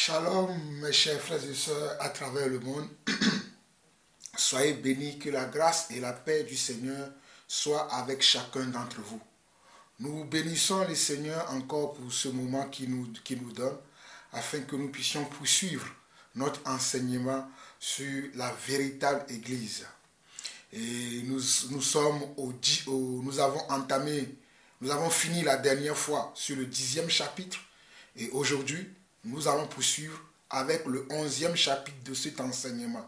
Shalom mes chers frères et sœurs à travers le monde. Soyez bénis, que la grâce et la paix du Seigneur soient avec chacun d'entre vous. Nous bénissons le Seigneur encore pour ce moment qu'il nous donne, afin que nous puissions poursuivre notre enseignement sur la véritable Église. Et nous avons fini la dernière fois sur le 10e chapitre, et aujourd'hui, nous allons poursuivre avec le 11e chapitre de cet enseignement.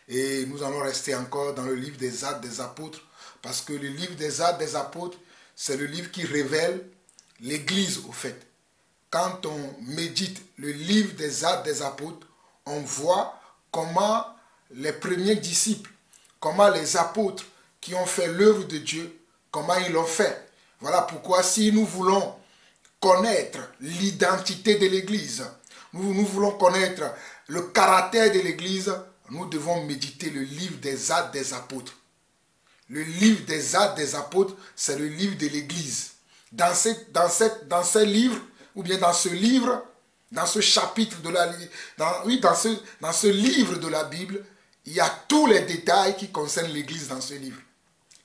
Et nous allons rester encore dans le livre des Actes des Apôtres, parce que le livre des Actes des Apôtres, c'est le livre qui révèle l'Église au fait. Quand on médite le livre des Actes des Apôtres, on voit comment les premiers disciples, comment les apôtres qui ont fait l'œuvre de Dieu, comment ils l'ont fait. Voilà pourquoi si nous voulons connaître l'identité de l'Église, nous voulons connaître le caractère de l'Église, nous devons méditer le livre des Actes des Apôtres. Le livre des Actes des Apôtres, c'est le livre de l'Église. Dans ce livre, ou bien dans ce livre, dans ce chapitre de la dans ce livre de la Bible, il y a tous les détails qui concernent l'Église dans ce livre.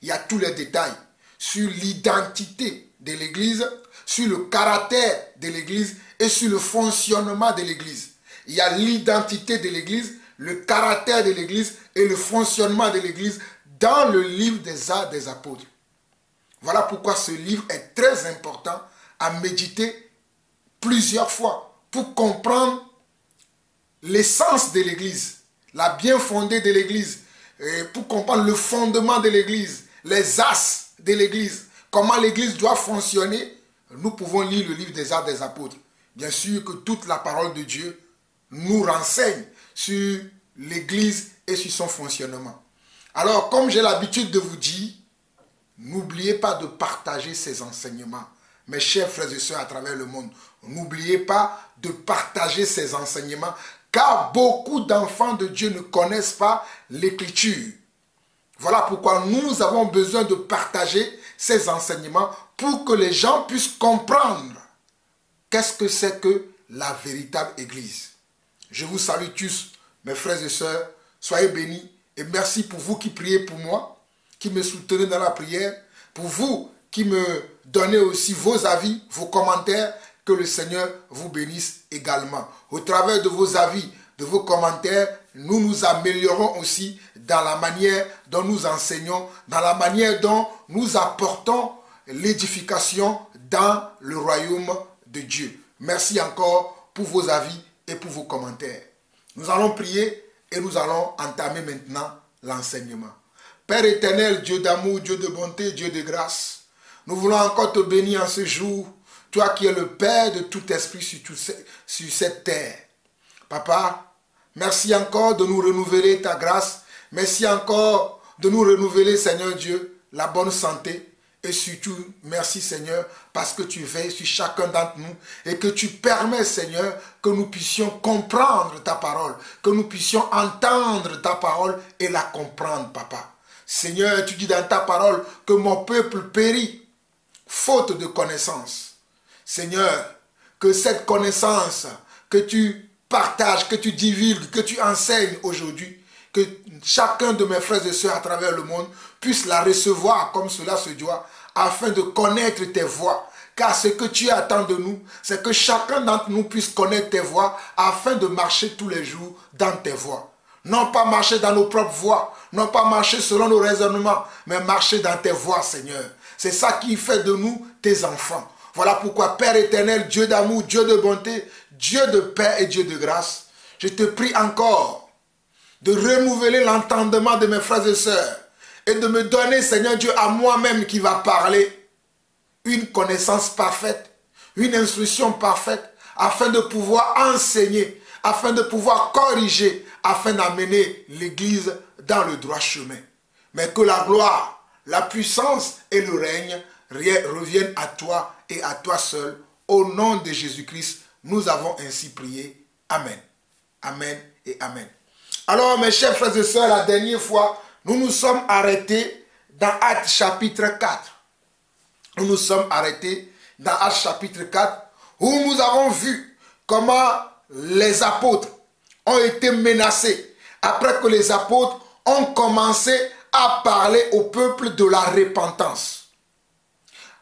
Il y a tous les détails sur l'identité de l'Église, sur le caractère de l'Église et sur le fonctionnement de l'Église. Il y a l'identité de l'Église, le caractère de l'Église et le fonctionnement de l'Église dans le livre des Actes des Apôtres. Voilà pourquoi ce livre est très important à méditer plusieurs fois pour comprendre l'essence de l'Église, la bien fondée de l'Église, pour comprendre le fondement de l'Église, les as de l'Église, comment l'Église doit fonctionner. Nous pouvons lire le livre des Actes des Apôtres. Bien sûr que toute la parole de Dieu nous renseigne sur l'Église et sur son fonctionnement. Alors, comme j'ai l'habitude de vous dire, n'oubliez pas de partager ces enseignements. Mes chers frères et sœurs à travers le monde, n'oubliez pas de partager ces enseignements, car beaucoup d'enfants de Dieu ne connaissent pas l'Écriture. Voilà pourquoi nous avons besoin de partager ces enseignements pour que les gens puissent comprendre qu'est-ce que c'est que la véritable Église. Je vous salue tous, mes frères et sœurs, soyez bénis et merci pour vous qui priez pour moi, qui me soutenez dans la prière, pour vous qui me donnez aussi vos avis, vos commentaires, que le Seigneur vous bénisse également. Au travers de vos avis, de vos commentaires, nous nous améliorons aussi dans la manière dont nous enseignons, dans la manière dont nous apportons l'édification dans le royaume de Dieu. Merci encore pour vos avis et pour vos commentaires. Nous allons prier et nous allons entamer maintenant l'enseignement. Père éternel, Dieu d'amour, Dieu de bonté, Dieu de grâce, nous voulons encore te bénir en ce jour, toi qui es le Père de tout esprit sur cette terre. Papa, merci encore de nous renouveler ta grâce. Merci encore de nous renouveler, Seigneur Dieu, la bonne santé. Et surtout, merci Seigneur, parce que tu veilles sur chacun d'entre nous et que tu permets, Seigneur, que nous puissions comprendre ta parole, que nous puissions entendre ta parole et la comprendre, Papa. Seigneur, tu dis dans ta parole que mon peuple périt, faute de connaissance. Seigneur, que cette connaissance que tu partages, que tu divulgues, que tu enseignes aujourd'hui, que chacun de mes frères et sœurs à travers le monde puisse la recevoir comme cela se doit, afin de connaître tes voies. Car ce que tu attends de nous, c'est que chacun d'entre nous puisse connaître tes voies, afin de marcher tous les jours dans tes voies. Non pas marcher dans nos propres voies, non pas marcher selon nos raisonnements, mais marcher dans tes voies, Seigneur. C'est ça qui fait de nous tes enfants. Voilà pourquoi, Père éternel, Dieu d'amour, Dieu de bonté, Dieu de paix et Dieu de grâce, je te prie encore de renouveler l'entendement de mes frères et sœurs et de me donner, Seigneur Dieu, à moi-même qui va parler, une connaissance parfaite, une instruction parfaite, afin de pouvoir enseigner, afin de pouvoir corriger, afin d'amener l'Église dans le droit chemin. Mais que la gloire, la puissance et le règne reviennent à toi et à toi seul. Au nom de Jésus-Christ, nous avons ainsi prié. Amen. Amen et Amen. Alors, mes chers frères et sœurs, la dernière fois, nous nous sommes arrêtés dans Actes chapitre 4. Nous nous sommes arrêtés dans Actes chapitre 4, où nous avons vu comment les apôtres ont été menacés, après que les apôtres ont commencé à parler au peuple de la repentance,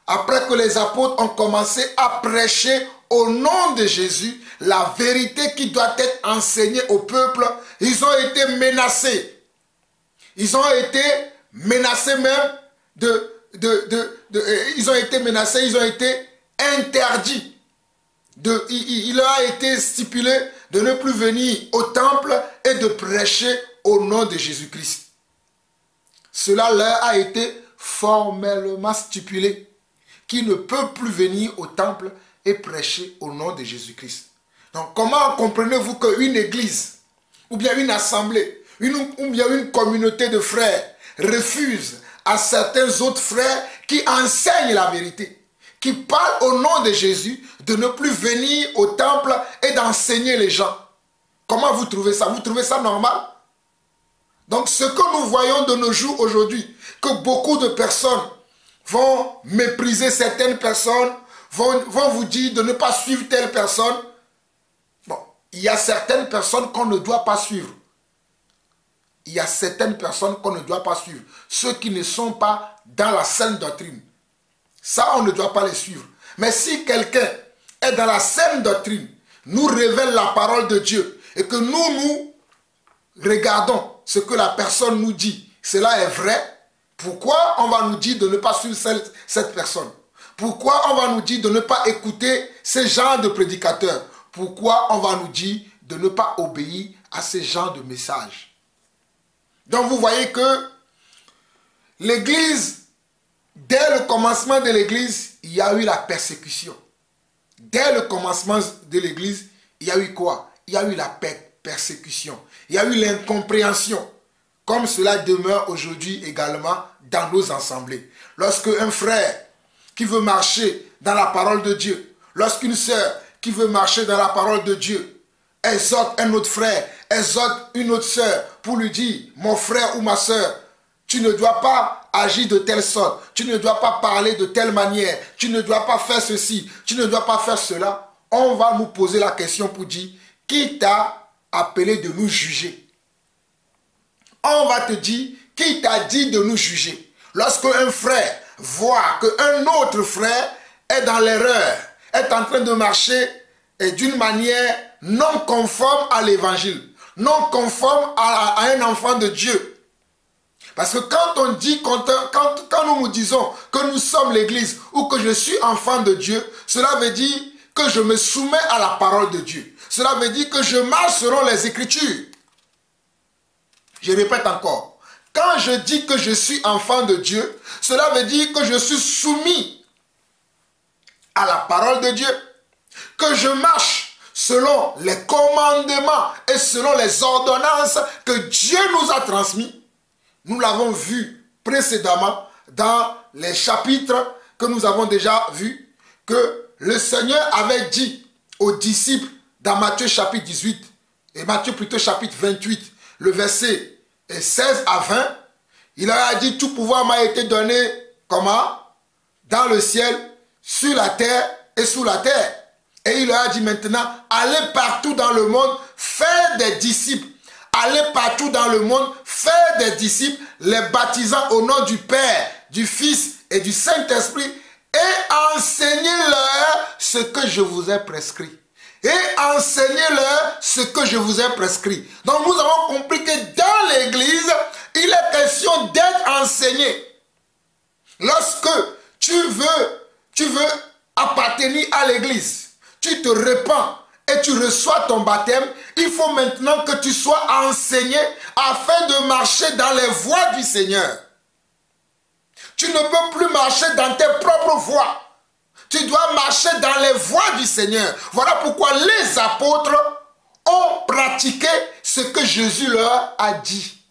après que les apôtres ont commencé à prêcher au nom de Jésus la vérité qui doit être enseignée au peuple, ils ont été menacés. Ils ont été menacés même ils ont été interdits. Il leur a été stipulé de ne plus venir au temple et de prêcher au nom de Jésus-Christ. Cela leur a été formellement stipulé, qu'ils ne peuvent plus venir au temple et prêcher au nom de Jésus-Christ. Donc comment comprenez-vous qu'une église, ou bien une assemblée, ou bien une communauté de frères refuse à certains autres frères qui enseignent la vérité, qui parlent au nom de Jésus, de ne plus venir au temple et d'enseigner les gens? Comment vous trouvez ça? Vous trouvez ça normal? Donc ce que nous voyons de nos jours aujourd'hui, que beaucoup de personnes vont mépriser certaines personnes, vont vous dire de ne pas suivre telle personne. Bon, il y a certaines personnes qu'on ne doit pas suivre. Il y a certaines personnes qu'on ne doit pas suivre. Ceux qui ne sont pas dans la saine doctrine. Ça, on ne doit pas les suivre. Mais si quelqu'un est dans la saine doctrine, nous révèle la parole de Dieu et que nous regardons ce que la personne nous dit, cela est vrai, pourquoi on va nous dire de ne pas suivre cette personne? Pourquoi on va nous dire de ne pas écouter ce genre de prédicateurs? Pourquoi on va nous dire de ne pas obéir à ce genre de messages? Donc vous voyez que l'église, dès le commencement de l'église, il y a eu la persécution. Dès le commencement de l'église, il y a eu quoi? Il y a eu la persécution. Il y a eu l'incompréhension. Comme cela demeure aujourd'hui également dans nos assemblées. Lorsque un frère qui veut marcher dans la parole de Dieu, lorsqu'une sœur qui veut marcher dans la parole de Dieu, exhorte un autre frère, exhorte une autre sœur pour lui dire, mon frère ou ma sœur, tu ne dois pas agir de telle sorte, tu ne dois pas parler de telle manière, tu ne dois pas faire ceci, tu ne dois pas faire cela. On va nous poser la question pour dire, qui t'a appelé de nous juger? On va te dire, qui t'a dit de nous juger? Lorsque un frère voit qu'un autre frère est dans l'erreur, est en train de marcher d'une manière non conforme à l'évangile, non conforme à un enfant de Dieu. Parce que quand on dit, quand nous disons que nous sommes l'église ou que je suis enfant de Dieu, cela veut dire que je me soumets à la parole de Dieu. Cela veut dire que je marche selon les Écritures. Je répète encore. Quand je dis que je suis enfant de Dieu, cela veut dire que je suis soumis à la parole de Dieu. Que je marche selon les commandements et selon les ordonnances que Dieu nous a transmis. Nous l'avons vu précédemment dans les chapitres que nous avons déjà vus, que le Seigneur avait dit aux disciples dans Matthieu chapitre 18, et Matthieu plutôt chapitre 28, le verset 16 à 20, il leur a dit, tout pouvoir m'a été donné, comment? Dans le ciel, sur la terre et sous la terre. Et il leur a dit maintenant, allez partout dans le monde, faire des disciples. Allez partout dans le monde, faire des disciples, les baptisant au nom du Père, du Fils et du Saint-Esprit, et enseignez-leur ce que je vous ai prescrit. Et enseignez-leur ce que je vous ai prescrit. Donc nous avons compris que dans l'église, il est question d'être enseigné. Lorsque tu veux appartenir à l'église, tu te répands et tu reçois ton baptême, il faut maintenant que tu sois enseigné afin de marcher dans les voies du Seigneur. Tu ne peux plus marcher dans tes propres voies. Tu dois marcher dans les voies du Seigneur. Voilà pourquoi les apôtres ont pratiqué ce que Jésus leur a dit.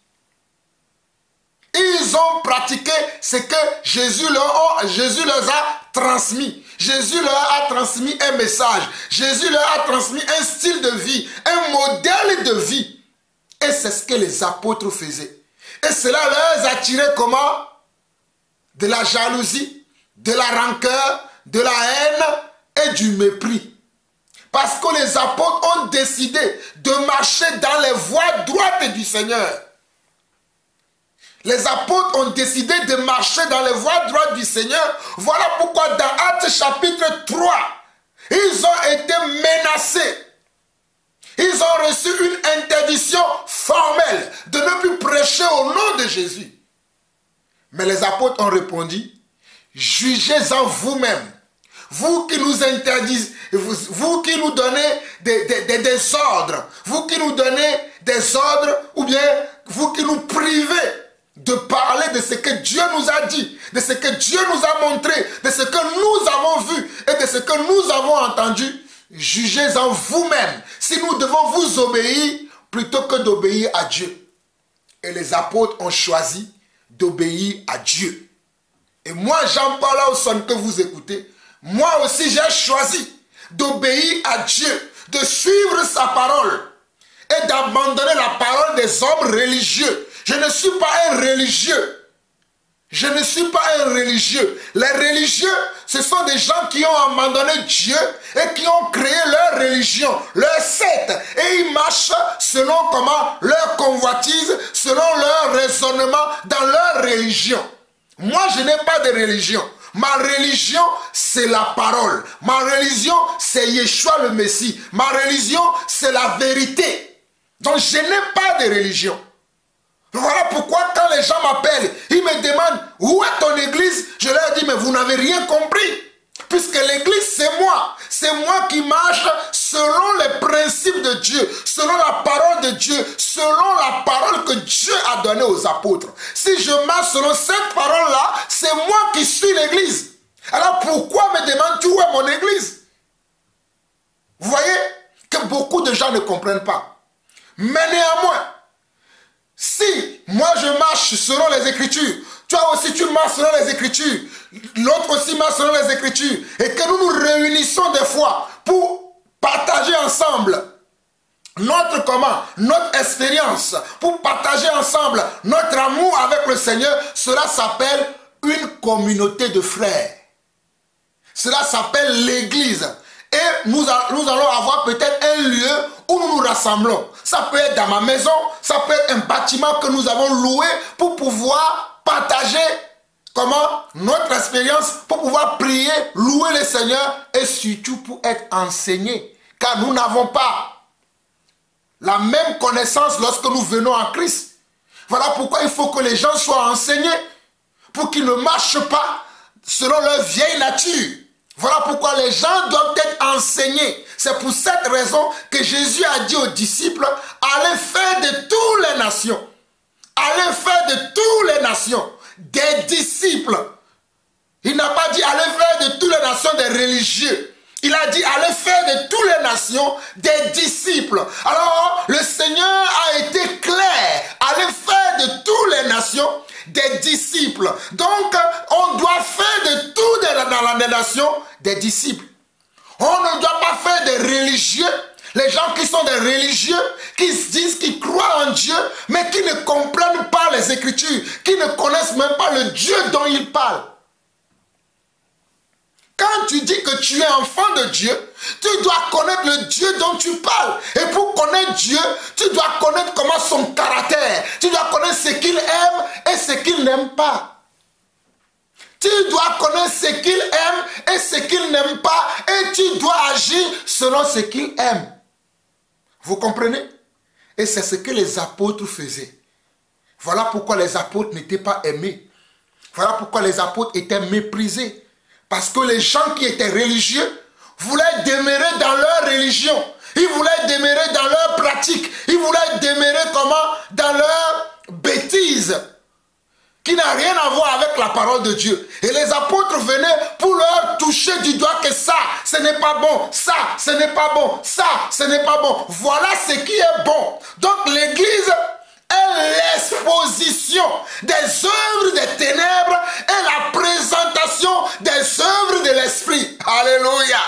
Ils ont pratiqué ce que Jésus leur a transmis. Jésus leur a transmis un message. Jésus leur a transmis un style de vie, un modèle de vie. Et c'est ce que les apôtres faisaient. Et cela leur attirait comment? De la jalousie, de la rancœur, de la haine et du mépris. Parce que les apôtres ont décidé de marcher dans les voies droites du Seigneur. Les apôtres ont décidé de marcher dans les voies droites du Seigneur. Voilà pourquoi dans Actes chapitre 3, ils ont été menacés. Ils ont reçu une interdiction formelle de ne plus prêcher au nom de Jésus. Mais les apôtres ont répondu, jugez-en vous-même. Vous qui nous interdisez, vous qui nous donnez des ordres, vous qui nous donnez des ordres, ou bien vous qui nous privez de parler de ce que Dieu nous a dit, de ce que Dieu nous a montré, de ce que nous avons vu et de ce que nous avons entendu, jugez-en vous-même si nous devons vous obéir plutôt que d'obéir à Dieu. Et les apôtres ont choisi d'obéir à Dieu. Et moi, Jean-Paul Ausson, que vous écoutez, moi aussi j'ai choisi d'obéir à Dieu, de suivre sa parole et d'abandonner la parole des hommes religieux. Je ne suis pas un religieux. Je ne suis pas un religieux. Les religieux, ce sont des gens qui ont abandonné Dieu et qui ont créé leur religion, leur secte. Et ils marchent selon comment leur convoitise, selon leur raisonnement dans leur religion. Moi, je n'ai pas de religion. Ma religion, c'est la parole. Ma religion, c'est Yeshua le Messie. Ma religion, c'est la vérité. Donc, je n'ai pas de religion. Voilà pourquoi quand les gens m'appellent, ils me demandent où est ton église, je leur dis mais vous n'avez rien compris. Puisque l'église c'est moi. C'est moi qui marche selon les principes de Dieu, selon la parole de Dieu, selon la parole que Dieu a donnée aux apôtres. Si je marche selon cette parole-là, c'est moi qui suis l'église. Alors pourquoi me demandes-tu où est mon église? Vous voyez que beaucoup de gens ne comprennent pas. Mais néanmoins, si moi je marche selon les Écritures, toi aussi tu marches selon les Écritures, l'autre aussi marche selon les Écritures, et que nous nous réunissons des fois pour partager ensemble notre expérience, pour partager ensemble notre amour avec le Seigneur, cela s'appelle une communauté de frères. Cela s'appelle l'église. Et nous allons avoir peut-être un lieu où nous nous rassemblons. Ça peut être dans ma maison, ça peut être un bâtiment que nous avons loué pour pouvoir partager notre expérience, pour pouvoir prier, louer le Seigneur et surtout pour être enseigné. Car nous n'avons pas la même connaissance lorsque nous venons en Christ. Voilà pourquoi il faut que les gens soient enseignés pour qu'ils ne marchent pas selon leur vieille nature. Voilà pourquoi les gens doivent être enseignés. C'est pour cette raison que Jésus a dit aux disciples, allez faire de toutes les nations. Allez faire de toutes les nations des disciples. Il n'a pas dit allez faire de toutes les nations des religieux. Il a dit allez faire de toutes les nations des disciples. Alors le Seigneur a été clair. Allez faire de toutes les nations des disciples. Donc, on doit faire de tout dans la nation des disciples. On ne doit pas faire des religieux, les gens qui sont des religieux, qui se disent qu'ils croient en Dieu, mais qui ne comprennent pas les Écritures, qui ne connaissent même pas le Dieu dont ils parlent. Quand tu dis que tu es enfant de Dieu, tu dois connaître le Dieu dont tu parles. Et pour connaître Dieu, tu dois connaître comment son caractère. Tu dois connaître ce qu'il aime et ce qu'il n'aime pas. Tu dois connaître ce qu'il aime et ce qu'il n'aime pas. Et tu dois agir selon ce qu'il aime. Vous comprenez? Et c'est ce que les apôtres faisaient. Voilà pourquoi les apôtres n'étaient pas aimés. Voilà pourquoi les apôtres étaient méprisés. Parce que les gens qui étaient religieux voulaient demeurer dans leur religion. Ils voulaient demeurer dans leur pratique. Ils voulaient demeurer dans leur bêtise. Qui n'a rien à voir avec la parole de Dieu. Et les apôtres venaient pour leur toucher du doigt que ça, ce n'est pas bon. Ça, ce n'est pas bon. Ça, ce n'est pas bon. Voilà ce qui est bon. Donc l'église est l'exposition des œuvres des ténèbres et la présentation des œuvres de l'esprit. Alléluia.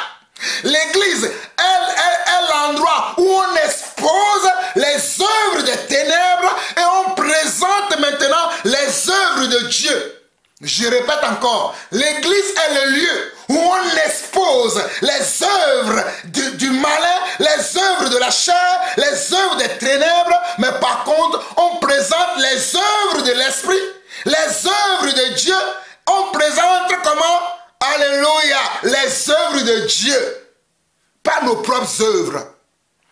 L'église est l'endroit où on expose les œuvres des ténèbres et on présente maintenant les œuvres de Dieu. Je répète encore, l'église est le lieu où on expose expose les œuvres du malin, les œuvres de la chair, les œuvres des ténèbres, mais par contre, on présente les œuvres de l'esprit, les œuvres de Dieu. On présente comment? Alléluia, les œuvres de Dieu, pas nos propres œuvres.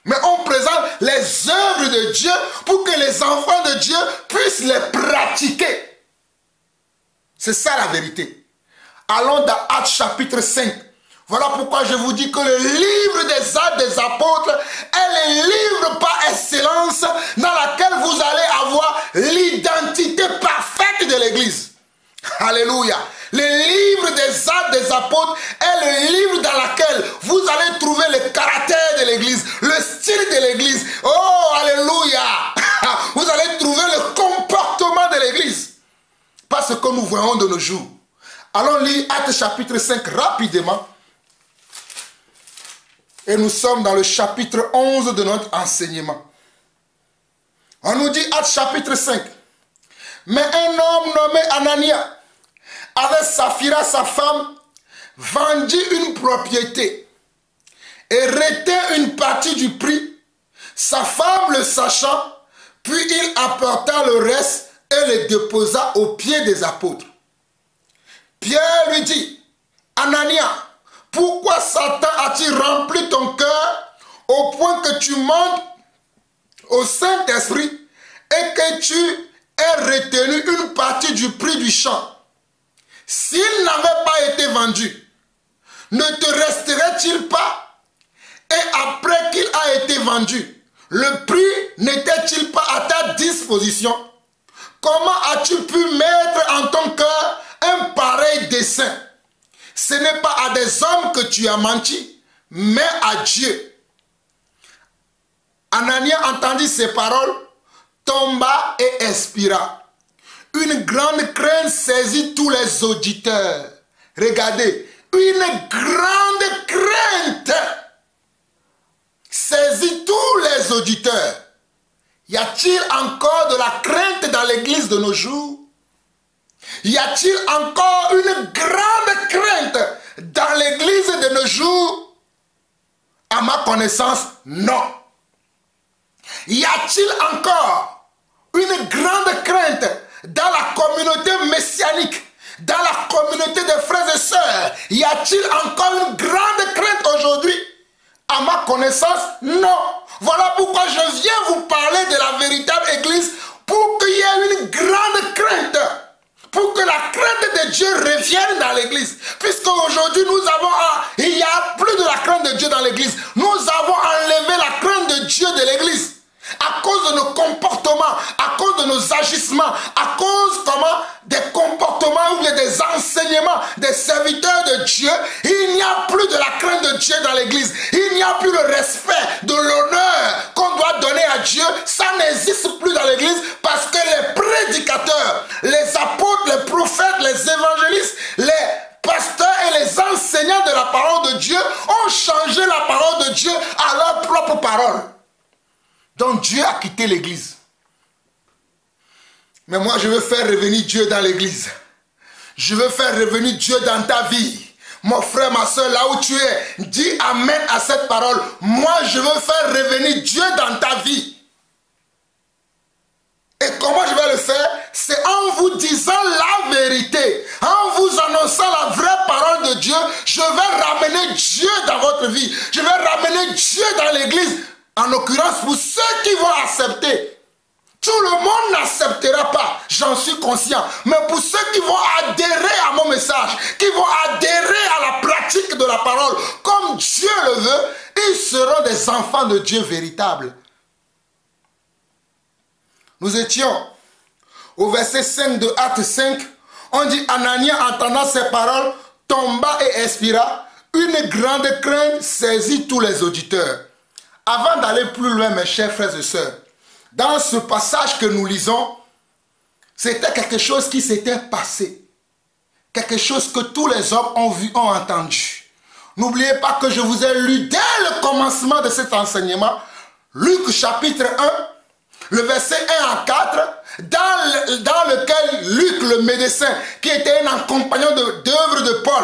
Mais on présente les œuvres de Dieu pour que les enfants de Dieu puissent les pratiquer. C'est ça la vérité. Allons dans Actes chapitre 5. Voilà pourquoi je vous dis que le livre des Actes des Apôtres est le livre par excellence dans lequel vous allez avoir l'identité parfaite de l'Église. Alléluia. Le livre des Actes des Apôtres est le livre dans lequel vous allez trouver le caractère de l'Église, le style de l'Église. Oh, alléluia. Vous allez trouver le comportement de l'Église. Pas ce que nous voyons de nos jours. Allons lire Actes chapitre 5 rapidement. Et nous sommes dans le chapitre 11 de notre enseignement. On nous dit Actes chapitre 5. Mais un homme nommé Anania, avec Saphira sa femme, vendit une propriété et retint une partie du prix. Sa femme le sachant, puis il apporta le reste et le déposa aux pieds des apôtres. Pierre lui dit, Anania, pourquoi Satan a-t-il rempli ton cœur au point que tu montes au Saint-Esprit et que tu aies retenu une partie du prix du champ? S'il n'avait pas été vendu, ne te resterait-il pas? Et après qu'il a été vendu, le prix n'était-il pas à ta disposition? Comment as-tu pu mettre en ton cœur un pareil dessein? Ce n'est pas à des hommes que tu as menti, mais à Dieu. Anania entendit ces paroles, tomba et expira. Une grande crainte saisit tous les auditeurs. Regardez, une grande crainte saisit tous les auditeurs. Y a-t-il encore de la crainte dans l'église de nos jours? Y a-t-il encore une grande crainte dans l'église de nos jours? À ma connaissance, non. Y a-t-il encore une grande crainte dans la communauté messianique, dans la communauté des frères et sœurs? Y a-t-il encore une grande crainte aujourd'hui? À ma connaissance, non. Voilà pourquoi je viens vous parler de la véritable église, pour qu'il y ait une grande crainte, pour que la crainte de Dieu revienne dans l'église. Puisque aujourd'hui il n'y a plus de la crainte de Dieu dans l'église. Nous avons enlevé la crainte de Dieu de l'église. À cause de nos comportements, à cause de nos agissements, à cause des comportements ou des enseignements des serviteurs de Dieu, il n'y a plus de la crainte de Dieu dans l'église. Il n'y a plus le respect de l'honneur qu'on doit donner à Dieu. Ça n'existe plus dans l'église parce que les prédicateurs, les apôtres, les prophètes, les évangélistes, les pasteurs et les enseignants de la parole de Dieu ont changé la parole de Dieu à leur propre parole. Donc Dieu a quitté l'église. Mais moi je veux faire revenir Dieu dans l'église. Je veux faire revenir Dieu dans ta vie. Mon frère, ma soeur, là où tu es, dis amen à cette parole. Moi je veux faire revenir Dieu dans ta vie. Et comment je vais le faire? C'est en vous disant la vérité, en vous annonçant la vraie parole de Dieu. Je vais ramener Dieu dans votre vie. Je vais ramener Dieu dans l'église. En l'occurrence, pour ceux qui vont accepter, tout le monde n'acceptera pas, j'en suis conscient. Mais pour ceux qui vont adhérer à mon message, qui vont adhérer à la pratique de la parole, comme Dieu le veut, ils seront des enfants de Dieu véritables. Nous étions au verset 5 de Actes 5. On dit, Anania, entendant ces paroles, tomba et expira. Une grande crainte saisit tous les auditeurs. Avant d'aller plus loin, mes chers frères et sœurs, dans ce passage que nous lisons, c'était quelque chose qui s'était passé. Quelque chose que tous les hommes ont vu, ont entendu. N'oubliez pas que je vous ai lu dès le commencement de cet enseignement, Luc chapitre 1, le verset 1 à 4, dans lequel Luc, le médecin, qui était un compagnon d'œuvre de Paul,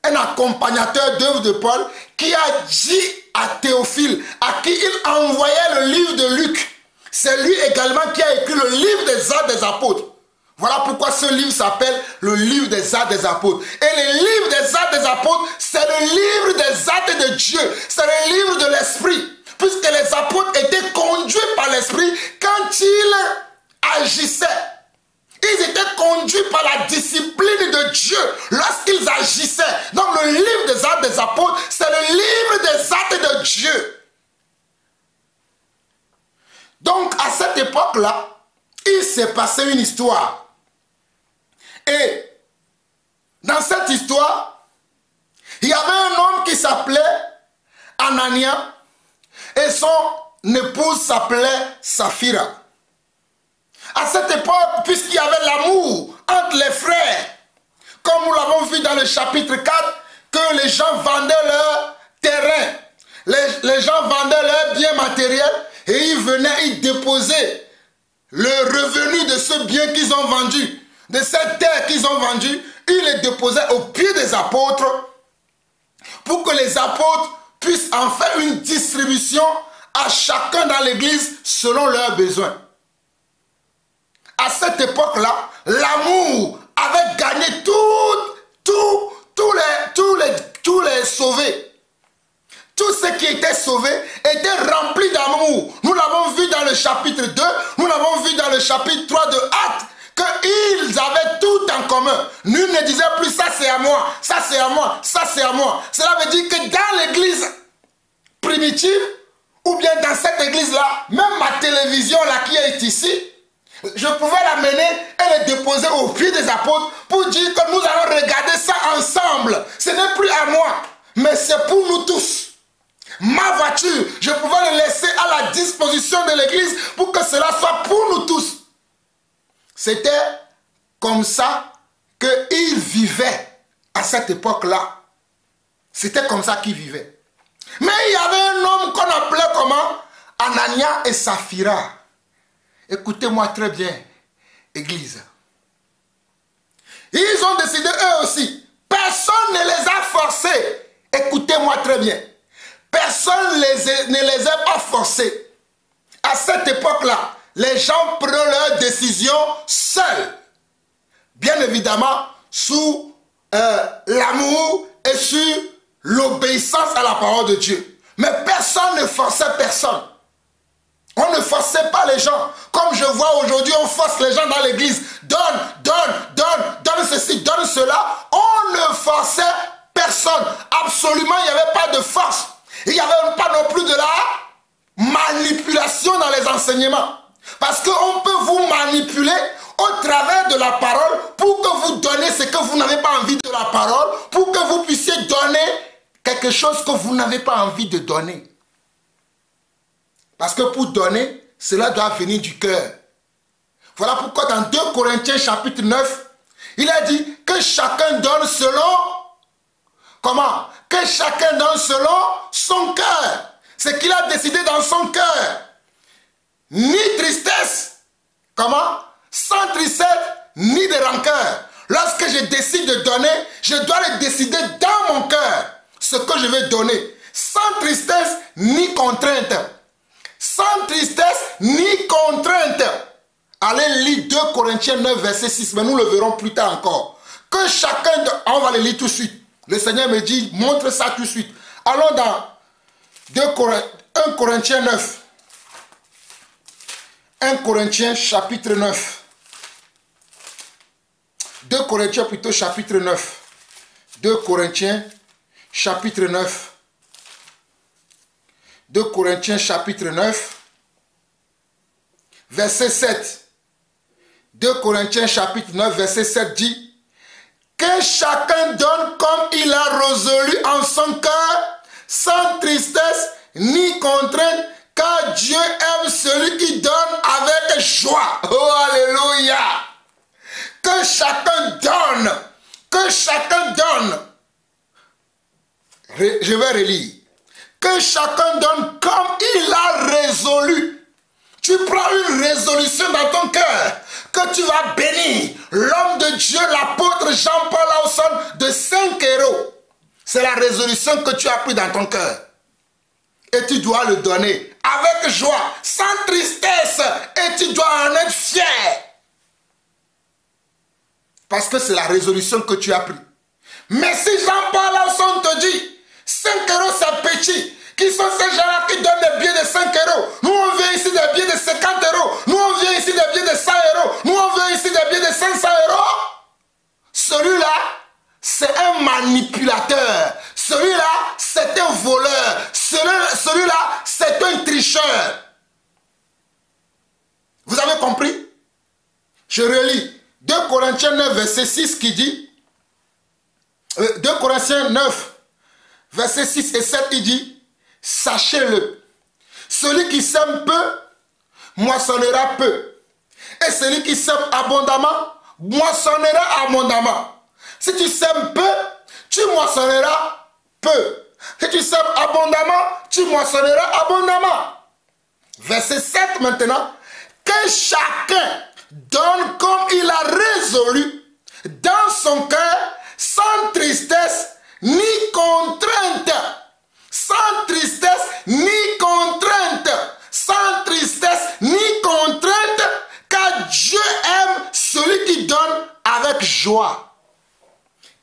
un accompagnateur d'œuvre de Paul, qui a dit à Théophile, à qui il envoyait le livre de Luc. C'est lui également qui a écrit le livre des Actes des Apôtres. Voilà pourquoi ce livre s'appelle le livre des Actes des Apôtres. Et le livre des Actes des Apôtres, c'est le livre des actes de Dieu. C'est le livre de l'Esprit. Puisque les apôtres étaient conduits par l'Esprit quand ils agissaient. Ils étaient conduits par la discipline de Dieu lorsqu'ils agissaient. Donc le livre des Actes des Apôtres, c'est le livre des actes de Dieu. Donc à cette époque-là, il s'est passé une histoire. Et dans cette histoire, il y avait un homme qui s'appelait Anania et son épouse s'appelait Saphira. À cette époque, puisqu'il y avait l'amour entre les frères, comme nous l'avons vu dans le chapitre 4, que les gens vendaient leur terrain, les gens vendaient leurs biens matériels et ils venaient y déposer le revenu de ce bien qu'ils ont vendu, de cette terre qu'ils ont vendue, ils les déposaient aux pieds des apôtres pour que les apôtres puissent en faire une distribution à chacun dans l'église selon leurs besoins. À cette époque-là, l'amour avait gagné tous les sauvés. Tous ceux qui étaient sauvés étaient remplis d'amour. Nous l'avons vu dans le chapitre 2, nous l'avons vu dans le chapitre 3 de Actes, qu'ils avaient tout en commun. Nul ne disait plus ça c'est à moi, ça c'est à moi, ça c'est à moi. Cela veut dire que dans l'église primitive, ou bien dans cette église-là, même ma télévision là qui est ici, je pouvais l'amener et le déposer au pied des apôtres pour dire que nous allons regarder ça ensemble. Ce n'est plus à moi, mais c'est pour nous tous. Ma voiture, je pouvais le laisser à la disposition de l'église pour que cela soit pour nous tous. C'était comme ça qu'ils vivaient à cette époque-là. C'était comme ça qu'ils vivaient. Mais il y avait un homme qu'on appelait comment? Anania et Saphira. Écoutez-moi très bien, église. Ils ont décidé eux aussi. Personne ne les a forcés. Écoutez-moi très bien. Personne ne les a pas forcés. À cette époque-là, les gens prenaient leurs décisions seuls. Bien évidemment, sous l'amour et sur l'obéissance à la parole de Dieu. Mais personne ne forçait personne. On ne forçait pas les gens. Comme je vois aujourd'hui, on force les gens dans l'église. Donne ceci, donne cela. On ne forçait personne. Absolument, il n'y avait pas de force. Il n'y avait pas non plus de la manipulation dans les enseignements. Parce qu'on peut vous manipuler au travers de la parole pour que vous donniez ce que vous n'avez pas envie de la parole, pour que vous puissiez donner quelque chose que vous n'avez pas envie de donner. Parce que pour donner, cela doit venir du cœur. Voilà pourquoi dans 2 Corinthiens chapitre 9, il a dit que chacun donne selon... Comment? Que chacun donne selon son cœur. Ce qu'il a décidé dans son cœur. Ni tristesse. Comment? Sans tristesse, ni de rancœur. Lorsque je décide de donner, je dois le décider dans mon cœur. Ce que je vais donner. Sans tristesse, ni contrainte. Sans tristesse, ni contrainte. Allez lire 2 Corinthiens 9, verset 6. Mais nous le verrons plus tard encore. Que chacun... On va le lire tout de suite. Le Seigneur me dit, montre ça tout de suite. Allons dans 1 Corinthiens 9. 1 Corinthiens chapitre 9. 2 Corinthiens plutôt chapitre 9. 2 Corinthiens chapitre 9. 2 Corinthiens chapitre 9. Verset 7. 2 Corinthiens chapitre 9 verset 7 dit que chacun donne comme il a résolu en son cœur, sans tristesse ni contrainte, car Dieu aime celui qui donne avec joie. Oh, alléluia! Que chacun donne, que chacun donne. Je vais relire. Que chacun donne comme il a résolu. Tu prends une résolution dans ton cœur que tu vas bénir l'homme de Dieu, l'apôtre Jean-Paul Lawson de 5 euros. C'est la résolution que tu as prise dans ton cœur. Et tu dois le donner avec joie, sans tristesse. Et tu dois en être fier. Parce que c'est la résolution que tu as prise. Mais si Jean-Paul Lawson te dit, 5 euros c'est petit. Qui sont ces gens-là qui donnent des billets de 5 euros? Nous on vient ici des billets de 50 euros. Nous on vient ici des billets de 100 euros. Nous on vient ici des billets de 500 euros. Celui-là, c'est un manipulateur. Celui-là, c'est un voleur. Celui-là, c'est un tricheur. Vous avez compris? Je relis 2 Corinthiens 9, verset 6 qui dit, 2 Corinthiens 9, verset 6 et 7, il dit, sachez-le, celui qui sème peu, moissonnera peu. Et celui qui sème abondamment, moissonnera abondamment. Si tu sèmes peu, tu moissonneras peu. Si tu sèmes abondamment, tu moissonneras abondamment. Verset 7 maintenant. Que chacun donne comme il a résolu dans son cœur, sans tristesse ni contrainte. Sans tristesse ni contrainte. Sans tristesse ni contrainte. Car Dieu aime celui qui donne avec joie.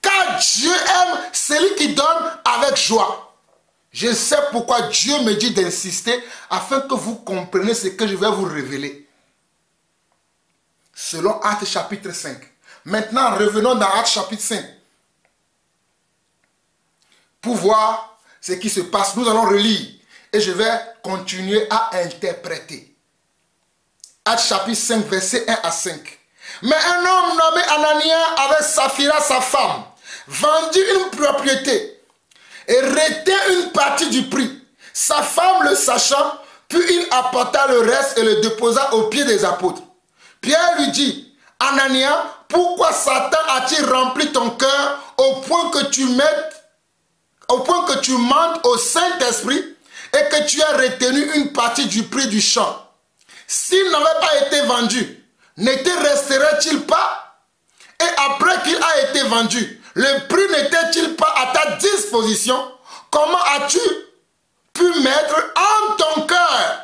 Car Dieu aime celui qui donne avec joie. Je sais pourquoi Dieu me dit d'insister afin que vous compreniez ce que je vais vous révéler. Selon Actes chapitre 5. Maintenant, revenons dans Actes chapitre 5. Pour voir ce qui se passe, nous allons relire. Et je vais continuer à interpréter. Actes chapitre 5, verset 1 à 5. Mais un homme nommé Anania avec Saphira, sa femme, vendit une propriété et retint une partie du prix. Sa femme le sachant, puis il apporta le reste et le déposa aux pieds des apôtres. Pierre lui dit, Anania, pourquoi Satan a-t-il rempli ton cœur au point que tu mentes au Saint-Esprit et que tu as retenu une partie du prix du champ? S'il n'avait pas été vendu, ne te resterait-il pas? Et après qu'il a été vendu, le prix n'était-il pas à ta disposition? Comment as-tu pu mettre en ton cœur?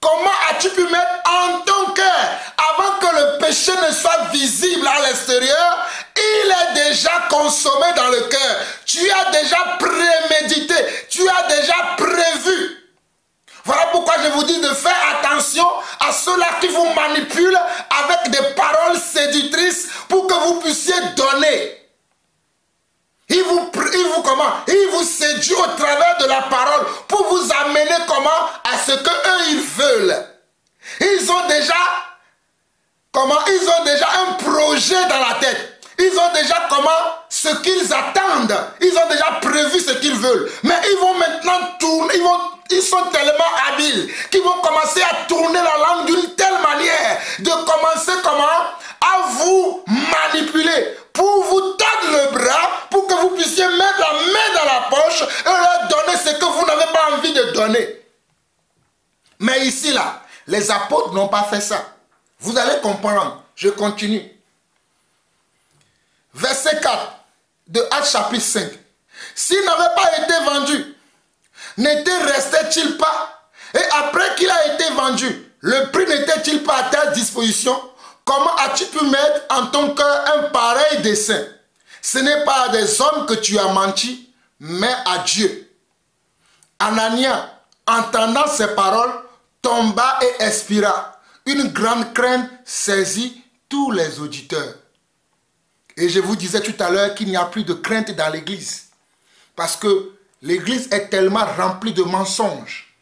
Comment as-tu pu mettre en ton cœur, avant que le péché ne soit visible à l'extérieur, il est déjà consommé dans le cœur. Tu as déjà prémédité, tu as déjà prévu. Voilà pourquoi je vous dis de faire attention à ceux-là qui vous manipulent avec des paroles séductrices pour que vous puissiez donner. Il vous séduit au travers de la parole pour vous amener comment à ce que eux ils veulent. Ils ont déjà un projet dans la tête. Ils ont déjà ce qu'ils attendent. Ils ont déjà prévu ce qu'ils veulent. Mais ils vont maintenant tourner, ils sont tellement habiles qu'ils vont commencer à tourner la langue d'une telle manière de commencer à vous manipuler pour vous tordre le bras pour que vous puissiez mettre la main dans la poche et leur donner ce que vous n'avez pas envie de donner. Mais ici là, les apôtres n'ont pas fait ça. Vous allez comprendre. Je continue. Verset 4 de Actes chapitre 5. S'il n'avait pas été vendu, n'était restait-il pas? Et après qu'il a été vendu, le prix n'était-il pas à ta disposition? Comment as-tu pu mettre en ton cœur un pareil dessein? Ce n'est pas à des hommes que tu as menti, mais à Dieu. Anania, entendant ces paroles, tomba et expira. Une grande crainte saisit tous les auditeurs. Et je vous disais tout à l'heure qu'il n'y a plus de crainte dans l'église. Parce que l'église est tellement remplie de mensonges.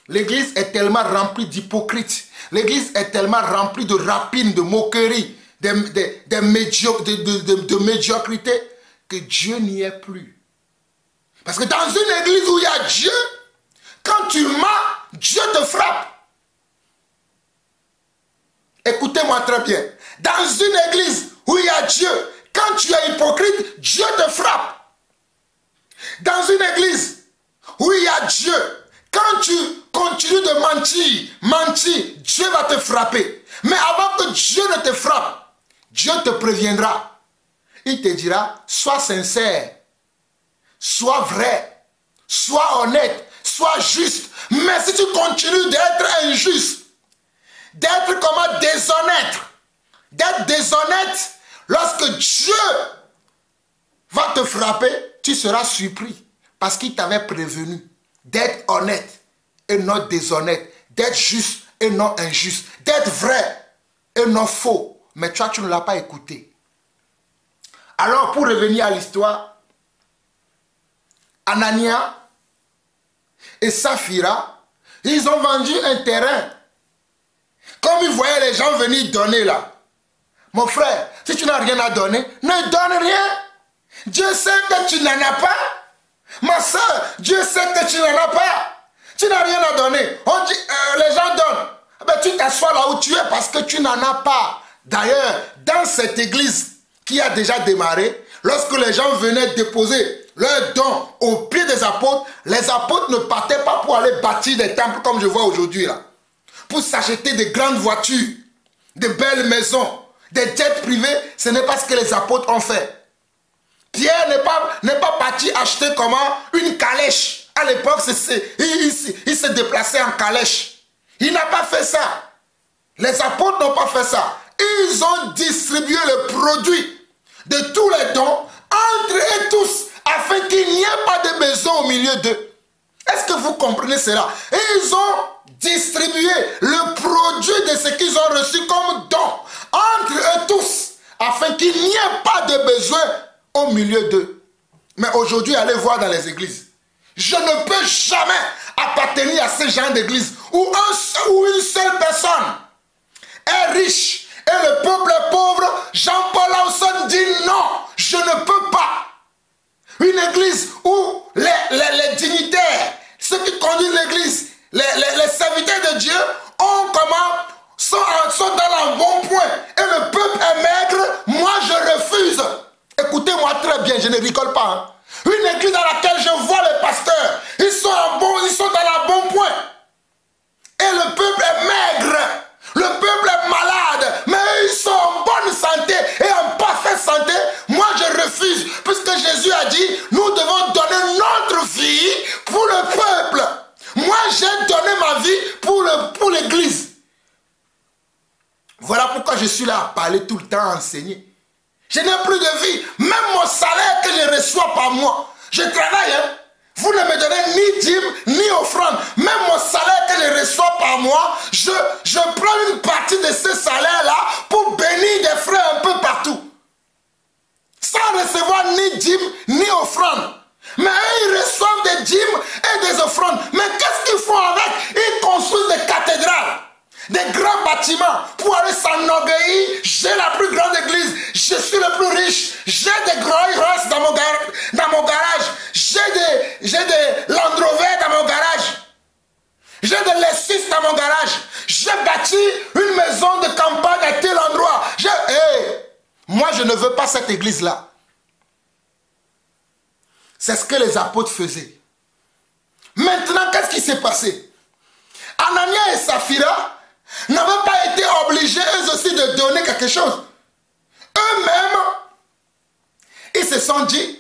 L'église est tellement remplie d'hypocrites. L'église est tellement remplie de rapines, de moqueries, de médiocrité, que Dieu n'y est plus. Parce que dans une église où il y a Dieu, quand tu mens, Dieu te frappe. Écoutez-moi très bien. Dans une église où il y a Dieu, quand tu es hypocrite, Dieu te frappe. Dans une église où il y a Dieu, quand tu continues de mentir, Dieu va te frapper. Mais avant que Dieu ne te frappe, Dieu te préviendra. Il te dira, sois sincère. sois vrai, sois honnête, sois juste. Mais si tu continues d'être injuste, d'être comment déshonnête, d'être déshonnête, lorsque Dieu va te frapper, tu seras surpris parce qu'il t'avait prévenu d'être honnête et non déshonnête, d'être juste et non injuste, d'être vrai et non faux. Mais toi, tu ne l'as pas écouté. Alors, pour revenir à l'histoire, Anania et Saphira, ils ont vendu un terrain. Comme ils voyaient les gens venir donner là. Mon frère, si tu n'as rien à donner, ne donne rien. Dieu sait que tu n'en as pas. Ma soeur, Dieu sait que tu n'en as pas. Tu n'as rien à donner. On dit, les gens donnent. Ben, tu t'assois là où tu es parce que tu n'en as pas. D'ailleurs, dans cette église qui a déjà démarré, lorsque les gens venaient déposer leurs dons au pied des apôtres, les apôtres ne partaient pas pour aller bâtir des temples comme je vois aujourd'hui là. Pour s'acheter de grandes voitures, de belles maisons, des jets privés, ce n'est pas ce que les apôtres ont fait. Pierre n'est pas parti acheter comment une calèche. À l'époque, il se déplaçait en calèche. Il n'a pas fait ça. Les apôtres n'ont pas fait ça. Ils ont distribué le produit de tous les dons entre eux tous, afin qu'il n'y ait pas de besoin au milieu d'eux. Est-ce que vous comprenez cela? Ils ont distribué le produit de ce qu'ils ont reçu comme don entre eux tous, afin qu'il n'y ait pas de besoin au milieu d'eux. Mais aujourd'hui, allez voir dans les églises. Je ne peux jamais appartenir à ce genre d'église où une seule personne est riche et le peuple est pauvre. Jean-Paul Lawson dit non, je ne peux pas. Une église où les dignitaires, ceux qui conduisent l'église, les serviteurs de Dieu sont dans un bon point et le peuple est maigre, moi je refuse. Écoutez-moi très bien, je ne rigole pas. Hein. Une église dans laquelle je vois les pasteurs, ils sont dans un bon point. Et le peuple est maigre, le peuple est malade, mais ils sont en bonne santé et en parfaite santé. Moi je refuse, puisque Jésus a dit, nous devons donner notre vie pour le peuple. Moi j'ai donné ma vie pour l'église. Voilà pourquoi je suis là à parler tout le temps, à enseigner. Je n'ai plus de vie. Même mon salaire que je reçois par mois, je travaille. Hein? Vous ne me donnez ni dîme, ni offrande. Même mon salaire que je reçois par mois, je prends une partie de ce salaire-là pour bénir des frères un peu partout. Sans recevoir ni dîme, ni offrande. Mais eux, ils reçoivent des dîmes et des offrandes. Mais qu'est-ce qu'ils font avec? Ils construisent des cathédrales, des grands bâtiments pour aller s'enorgueillir. J'ai la plus grande église, je suis le plus riche, j'ai des Rolls-Royce dans mon garage, j'ai des Land Rover dans mon garage, j'ai des Lexus dans mon garage, j'ai bâti une maison de campagne à tel endroit. Moi je ne veux pas cette église-là. C'est ce que les apôtres faisaient. Maintenant, qu'est-ce qui s'est passé? Anania et Saphira n'avaient pas été obligés eux aussi de donner quelque chose. Eux-mêmes, ils se sont dit,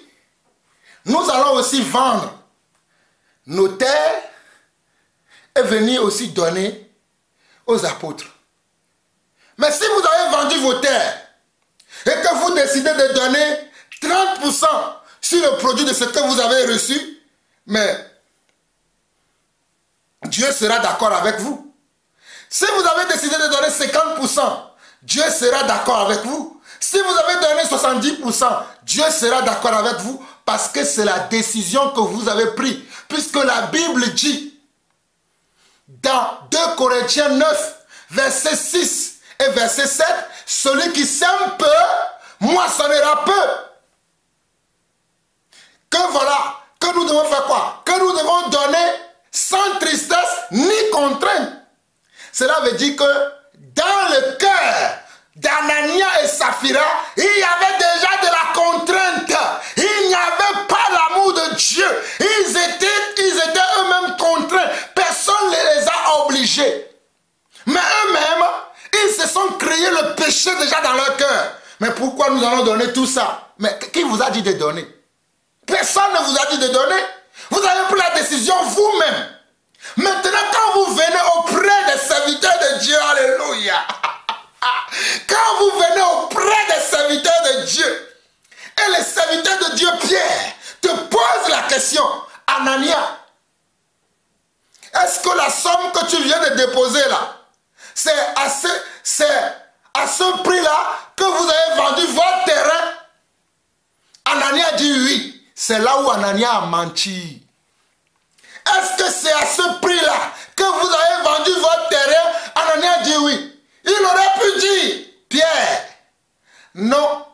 nous allons aussi vendre nos terres et venir aussi donner aux apôtres. Mais si vous avez vendu vos terres et que vous décidez de donner 30% sur le produit de ce que vous avez reçu, mais Dieu sera d'accord avec vous. Si vous avez décidé de donner 50%, Dieu sera d'accord avec vous. Si vous avez donné 70%, Dieu sera d'accord avec vous parce que c'est la décision que vous avez prise. Puisque la Bible dit dans 2 Corinthiens 9, verset 6 et verset 7, celui qui sème peu, moissonnera peu. Que voilà, que nous devons faire quoi? Que nous devons donner sans tristesse ni contrainte. Cela veut dire que dans le cœur d'Anania et Saphira, il y avait déjà de la contrainte. Il n'y avait pas l'amour de Dieu. Ils étaient eux-mêmes contraints. Personne ne les a obligés. Mais eux-mêmes, ils se sont créés le péché déjà dans leur cœur. Mais pourquoi nous allons donner tout ça? Mais qui vous a dit de donner? Personne ne vous a dit de donner. Vous avez pris la décision vous-même. Maintenant, quand vous venez auprès des serviteurs de Dieu, alléluia. Quand vous venez auprès des serviteurs de Dieu, et les serviteurs de Dieu, Pierre, te posent la question, Anania, est-ce que la somme que tu viens de déposer là, c'est à ce prix-là que vous avez vendu votre terrain? Anania dit oui. C'est là où Anania a menti. Est-ce que c'est à ce prix-là que vous avez vendu votre terrain? Anania dit oui. Il aurait pu dire, Pierre, non,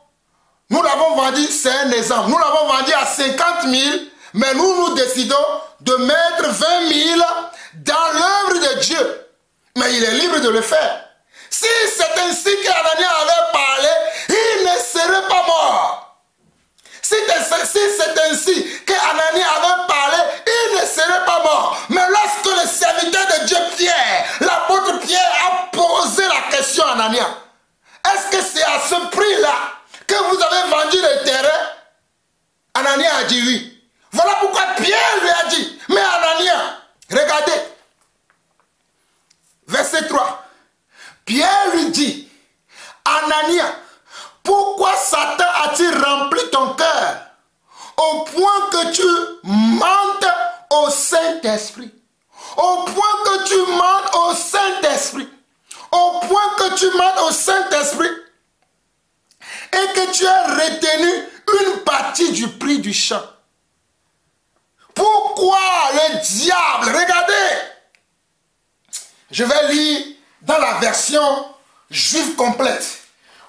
nous l'avons vendu, c'est un exemple, nous l'avons vendu à 50 000, mais nous décidons de mettre 20 000 dans l'œuvre de Dieu. Mais il est libre de le faire. Si c'est ainsi qu'Anania avait parlé, il ne serait pas mort. Si c'est ainsi qu'Anani avait parlé, il ne serait pas mort. Mais lorsque le serviteur de Dieu Pierre, l'apôtre Pierre, a posé la question à Anania, est-ce que c'est à ce prix-là que vous avez vendu le terrain? Anania a dit oui. Voilà pourquoi Pierre lui a dit, mais Anania, regardez, verset 3. Pierre lui dit, Anania, pourquoi Satan a-t-il rempli ton cœur au point que tu mentes au Saint-Esprit? Au point que tu mentes au Saint-Esprit. Au point que tu mentes au Saint-Esprit. Et que tu as retenu une partie du prix du champ. Pourquoi le diable? Regardez. Je vais lire dans la version juive complète.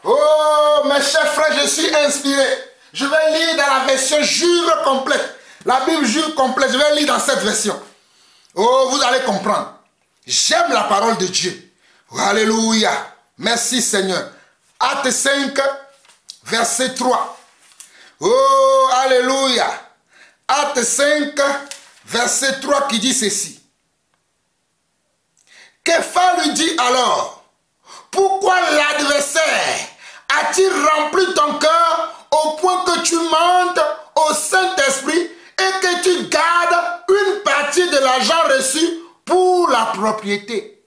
Oh, mes chers frères, je suis inspiré. Je vais lire dans la version juive complète. La Bible juive complète, je vais lire dans cette version. Oh, vous allez comprendre. J'aime la parole de Dieu. Alléluia. Merci Seigneur. Acte 5, verset 3. Oh, alléluia. Acte 5, verset 3 qui dit ceci. Képha lui dit alors, pourquoi l'adversaire a-t-il rempli ton cœur au point que tu mentes au Saint-Esprit et que tu gardes une partie de l'argent reçu pour la propriété?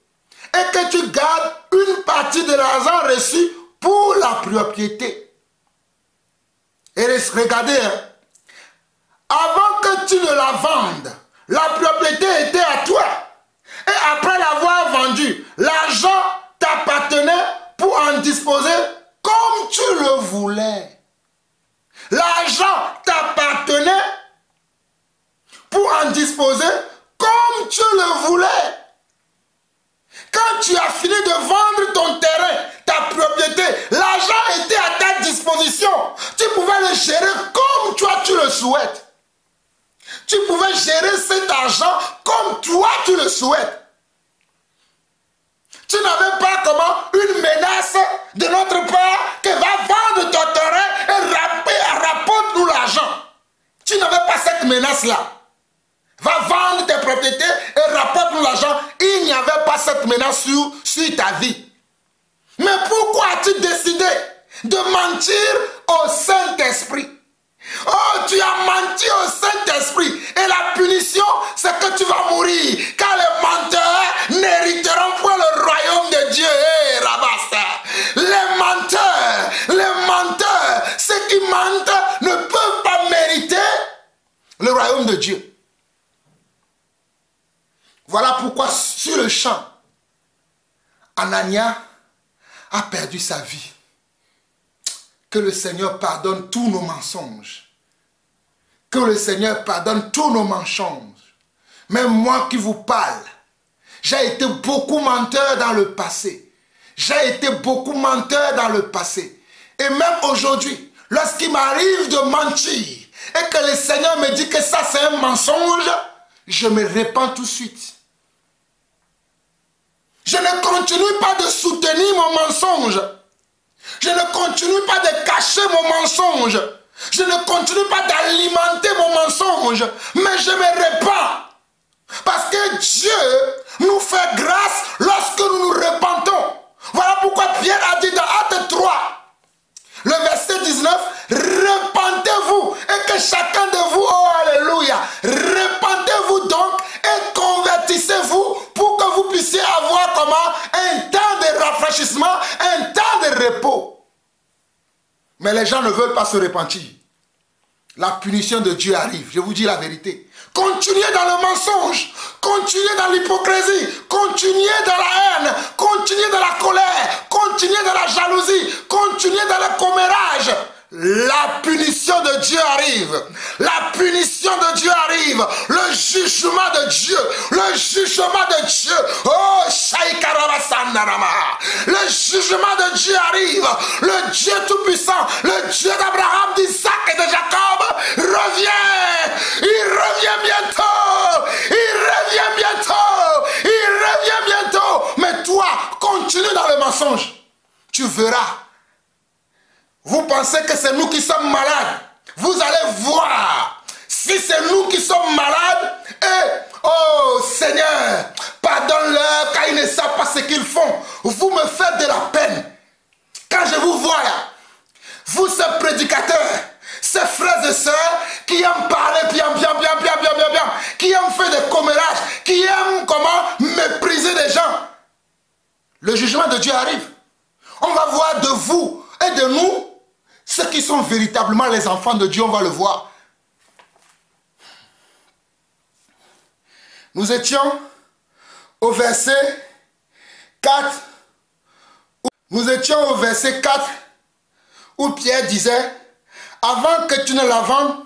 Et que tu gardes une partie de l'argent reçu pour la propriété. Et regardez, hein, avant que tu ne la vendes, la propriété était à toi. Et après l'avoir vendue, l'argent t'appartenait pour en disposer comme tu le voulais. L'argent t'appartenait pour en disposer comme tu le voulais. Quand tu as fini de vendre ton terrain, ta propriété, l'argent était à ta disposition. Tu pouvais le gérer comme toi tu le souhaites. Tu pouvais gérer cet argent comme toi tu le souhaites. Tu n'avais pas comment une menace de notre part que va vendre ton terrain et rapporte-nous l'argent. Tu n'avais pas cette menace-là. Va vendre tes propriétés et rapporte-nous l'argent. Il n'y avait pas cette menace sur ta vie. Mais pourquoi as-tu décidé de mentir au Saint-Esprit? Oh, tu as menti au Saint-Esprit. Et la punition, c'est que tu vas mourir. Car les menteurs n'hériteront point le royaume de Dieu. Hey, Rabasta. Les menteurs, ceux qui mentent ne peuvent pas mériter le royaume de Dieu. Voilà pourquoi sur le champ, Anania a perdu sa vie. Que le Seigneur pardonne tous nos mensonges. Que le Seigneur pardonne tous nos mensonges. Même moi qui vous parle, j'ai été beaucoup menteur dans le passé. J'ai été beaucoup menteur dans le passé. Et même aujourd'hui, lorsqu'il m'arrive de mentir et que le Seigneur me dit que ça c'est un mensonge, je me répands tout de suite. Je ne continue pas de soutenir mon mensonge. Je ne continue pas de cacher mon mensonge. Je ne continue pas d'alimenter mon mensonge. Mais je me répands. Parce que Dieu nous fait grâce lorsque nous nous repentons. Voilà pourquoi Pierre a dit dans Acte 3, le verset 19, repentez-vous et que chacun de vous comment? Un temps de rafraîchissement, un temps de repos. Mais les gens ne veulent pas se repentir. La punition de Dieu arrive, je vous dis la vérité. Continuez dans le mensonge, continuez dans l'hypocrisie, continuez dans la haine, continuez dans la colère, continuez dans la jalousie, continuez dans le commérage. La punition de Dieu arrive. La punition de Dieu arrive. Le jugement de Dieu. Le jugement de Dieu. Oh, Shaïkarabassandarama. Le jugement de Dieu arrive. Le Dieu Tout-Puissant, le Dieu d'Abraham, d'Isaac et de Jacob revient. Il revient bientôt. Il revient bientôt. Il revient bientôt. Mais toi, continue dans le mensonge. Tu verras. Vous pensez que c'est nous qui sommes malades. Vous allez voir. Si c'est nous qui sommes malades, oh Seigneur, pardonne-leur car ils ne savent pas ce qu'ils font. Vous me faites de la peine. Quand je vous vois là, vous ces prédicateurs, ces frères et sœurs qui aiment parler bien, qui aiment faire des commérages, qui aiment comment mépriser les gens. Le jugement de Dieu arrive. On va voir de vous et de nous, ceux qui sont véritablement les enfants de Dieu, on va le voir. Nous étions au verset 4. Nous étions au verset 4 où Pierre disait, avant que tu ne la vendes,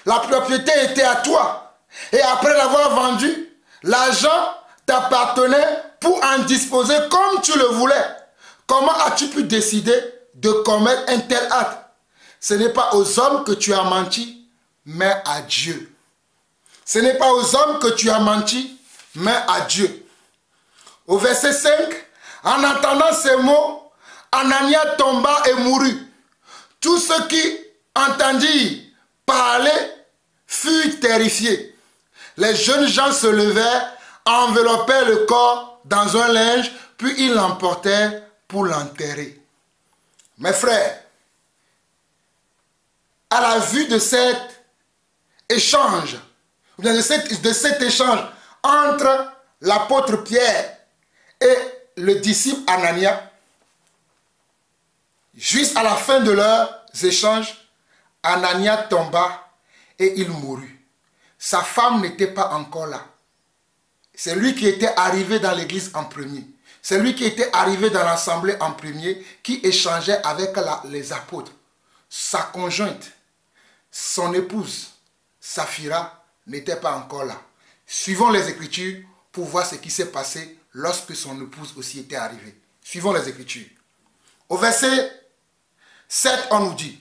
la propriété était à toi. Et après l'avoir vendue, l'argent t'appartenait pour en disposer comme tu le voulais. Comment as-tu pu décider de commettre un tel acte? Ce n'est pas aux hommes que tu as menti, mais à Dieu. Ce n'est pas aux hommes que tu as menti, mais à Dieu. Au verset 5, en entendant ces mots, Anania tomba et mourut. Tous ceux qui entendirent parler furent terrifiés. Les jeunes gens se levèrent, enveloppèrent le corps dans un linge, puis ils l'emportèrent pour l'enterrer. Mes frères, à la vue de cet échange, ou bien de cet échange entre l'apôtre Pierre et le disciple Anania, juste à la fin de leurs échanges, Anania tomba et il mourut. Sa femme n'était pas encore là. C'est lui qui était arrivé dans l'église en premier. C'est lui qui était arrivé dans l'assemblée en premier, qui échangeait avec les apôtres. Sa conjointe, son épouse, Saphira, n'était pas encore là. Suivons les Écritures pour voir ce qui s'est passé lorsque son épouse aussi était arrivée. Suivons les Écritures. Au verset 7, on nous dit,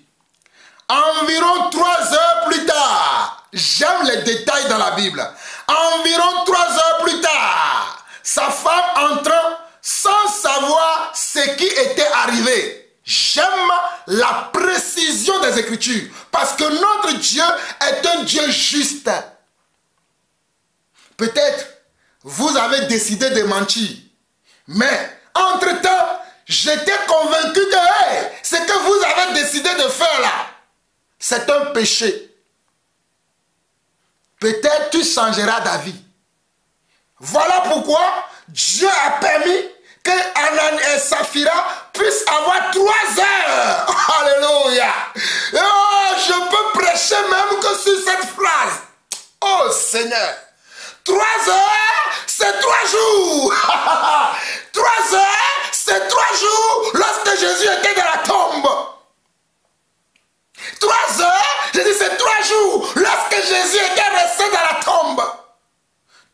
environ 3 heures plus tard, j'aime les détails dans la Bible, environ 3 heures plus tard, sa femme entra sans savoir ce qui était arrivé. J'aime la précision des Écritures parce que notre Dieu est un Dieu juste. Peut-être vous avez décidé de mentir, mais entre-temps, j'étais convaincu que ce que vous avez décidé de faire là, c'est un péché. Peut-être tu changeras d'avis. Voilà pourquoi Dieu a permis que Anania et Saphira puissent avoir 3 heures. Alléluia. Oh, je peux prêcher même que sur cette phrase. Oh Seigneur. 3 heures, c'est 3 jours. 3 heures, c'est 3 jours lorsque Jésus était dans la tombe. 3 heures, je dis c'est 3 jours lorsque Jésus était resté dans la tombe.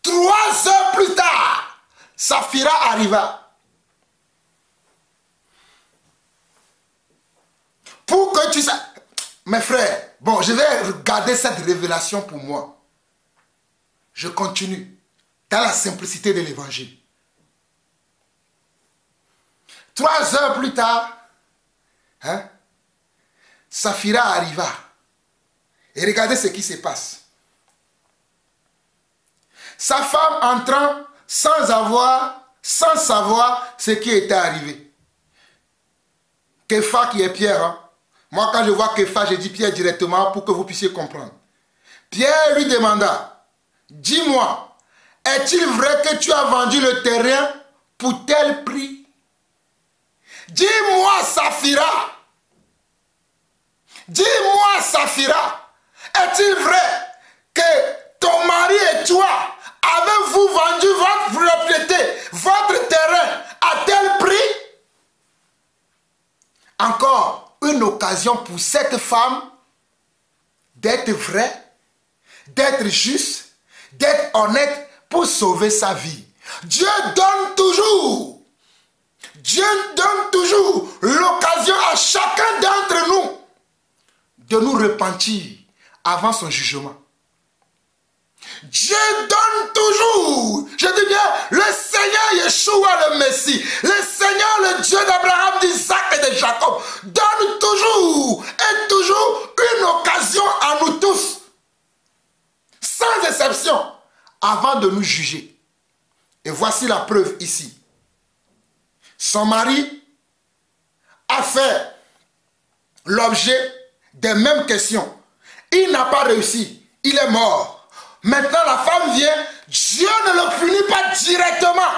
3 heures plus tard, Saphira arriva. Pour que tu saches, mes frères, bon, je vais regarder cette révélation pour moi. Je continue dans la simplicité de l'évangile. 3 heures plus tard, Saphira arriva. Et regardez ce qui se passe. Sa femme entrant sans savoir ce qui était arrivé. Képha qui est Pierre, hein? Moi quand je vois Képha, je dis Pierre directement pour que vous puissiez comprendre. Pierre lui demanda, dis-moi, est-il vrai que tu as vendu le terrain pour tel prix? Dis-moi, Saphira. Dis-moi, Saphira. Est-il vrai que ton mari et toi avez-vous vendu votre propriété, votre terrain à tel prix? Encore une occasion pour cette femme d'être vraie, d'être juste, d'être honnête pour sauver sa vie. Dieu donne toujours l'occasion à chacun d'entre nous de nous repentir avant son jugement. Dieu donne toujours, je dis bien, le Seigneur Yeshua le Messie, le Seigneur le Dieu d'Abraham, d'Isaac et de Jacob, donne toujours et toujours une occasion à nous tous, sans exception, avant de nous juger. Et voici la preuve ici. Son mari a fait l'objet des mêmes questions. Il n'a pas réussi, il est mort. Maintenant la femme vient, Dieu ne le punit pas directement.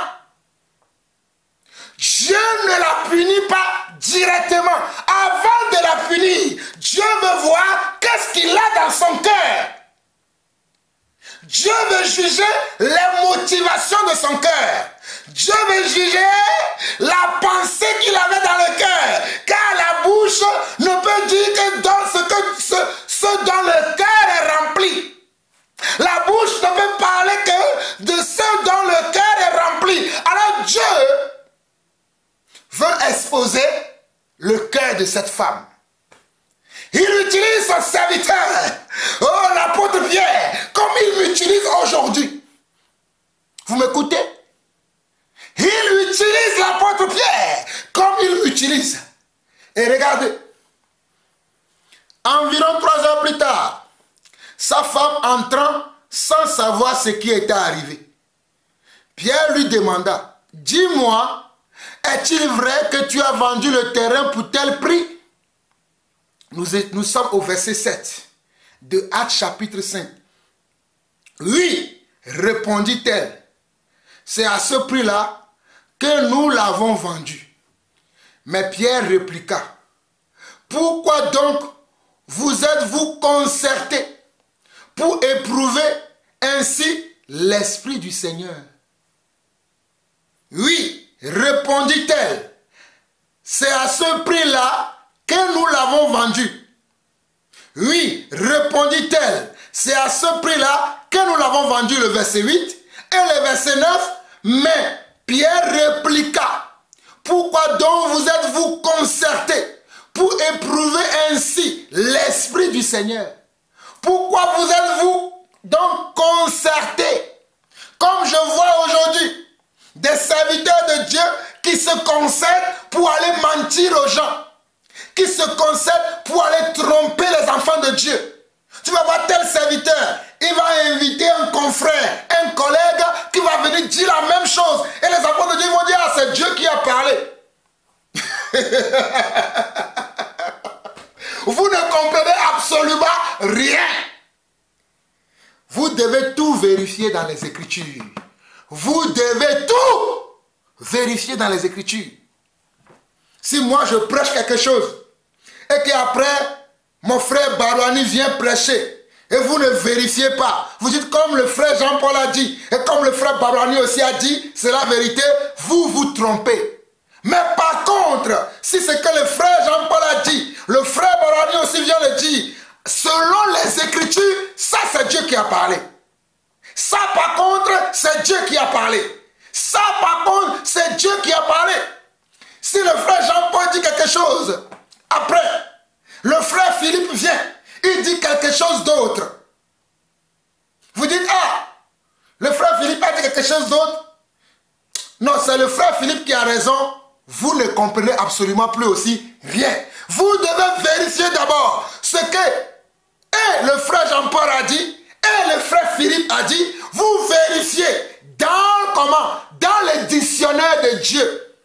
Dieu ne la punit pas directement. Avant de la punir, Dieu veut voir qu'est-ce qu'il a dans son cœur. Dieu veut juger les motivations de son cœur. Dieu veut juger la pensée qu'il avait dans le cœur. Car la bouche ne peut dire que dans ce dont le cœur est rempli. La bouche ne peut parler que de ce dont le cœur est rempli. Alors Dieu veut exposer le cœur de cette femme. Il utilise son serviteur, oh l'apôtre Pierre, comme il m'utilise aujourd'hui. Vous m'écoutez? Il utilise l'apôtre Pierre comme il m'utilise. Et regardez, environ 3 heures plus tard, sa femme entrant sans savoir ce qui était arrivé. Pierre lui demanda, dis-moi, est-il vrai que tu as vendu le terrain pour tel prix? Nous sommes au verset 7 de Actes chapitre 5. Oui, répondit-elle, c'est à ce prix-là que nous l'avons vendu. Mais Pierre répliqua, pourquoi donc vous êtes-vous concertés pour éprouver ainsi l'Esprit du Seigneur? Oui, répondit-elle, c'est à ce prix-là que nous l'avons vendu. Oui, répondit-elle, c'est à ce prix-là que nous l'avons vendu, le verset 8. Et le verset 9, mais Pierre répliqua, pourquoi donc vous êtes-vous concertés pour éprouver ainsi l'Esprit du Seigneur? Pourquoi vous êtes-vous donc concertés? Comme je vois aujourd'hui des serviteurs de Dieu qui se concertent pour aller mentir aux gens, qui se concertent pour aller tromper les enfants de Dieu. Tu vas voir tel serviteur, il va inviter un confrère, un collègue qui va venir dire la même chose. Et les enfants de Dieu vont dire, ah, c'est Dieu qui a parlé. Vous ne comprenez absolument rien. Vous devez tout vérifier dans les Écritures. Vous devez tout vérifier dans les Écritures. Si moi je prêche quelque chose et qu'après mon frère Barouani vient prêcher et vous ne vérifiez pas, vous dites comme le frère Jean-Paul a dit et comme le frère Barouani aussi a dit, c'est la vérité, vous vous trompez. Mais par contre, si c'est que le frère Jean-Paul a dit, le frère Barouani aussi vient le dire, selon les Écritures, ça c'est Dieu qui a parlé. Ça par contre, c'est Dieu qui a parlé. Ça par contre, c'est Dieu qui a parlé. Si le frère Jean-Paul dit quelque chose, après, le frère Philippe vient, il dit quelque chose d'autre. Vous dites, ah, le frère Philippe a dit quelque chose d'autre. Non, c'est le frère Philippe qui a raison. Vous ne comprenez absolument plus aussi rien. Vous devez vérifier d'abord ce que et le frère Jean-Paul a dit et le frère Philippe a dit. Vous vérifiez dans comment? Dans le dictionnaire de Dieu,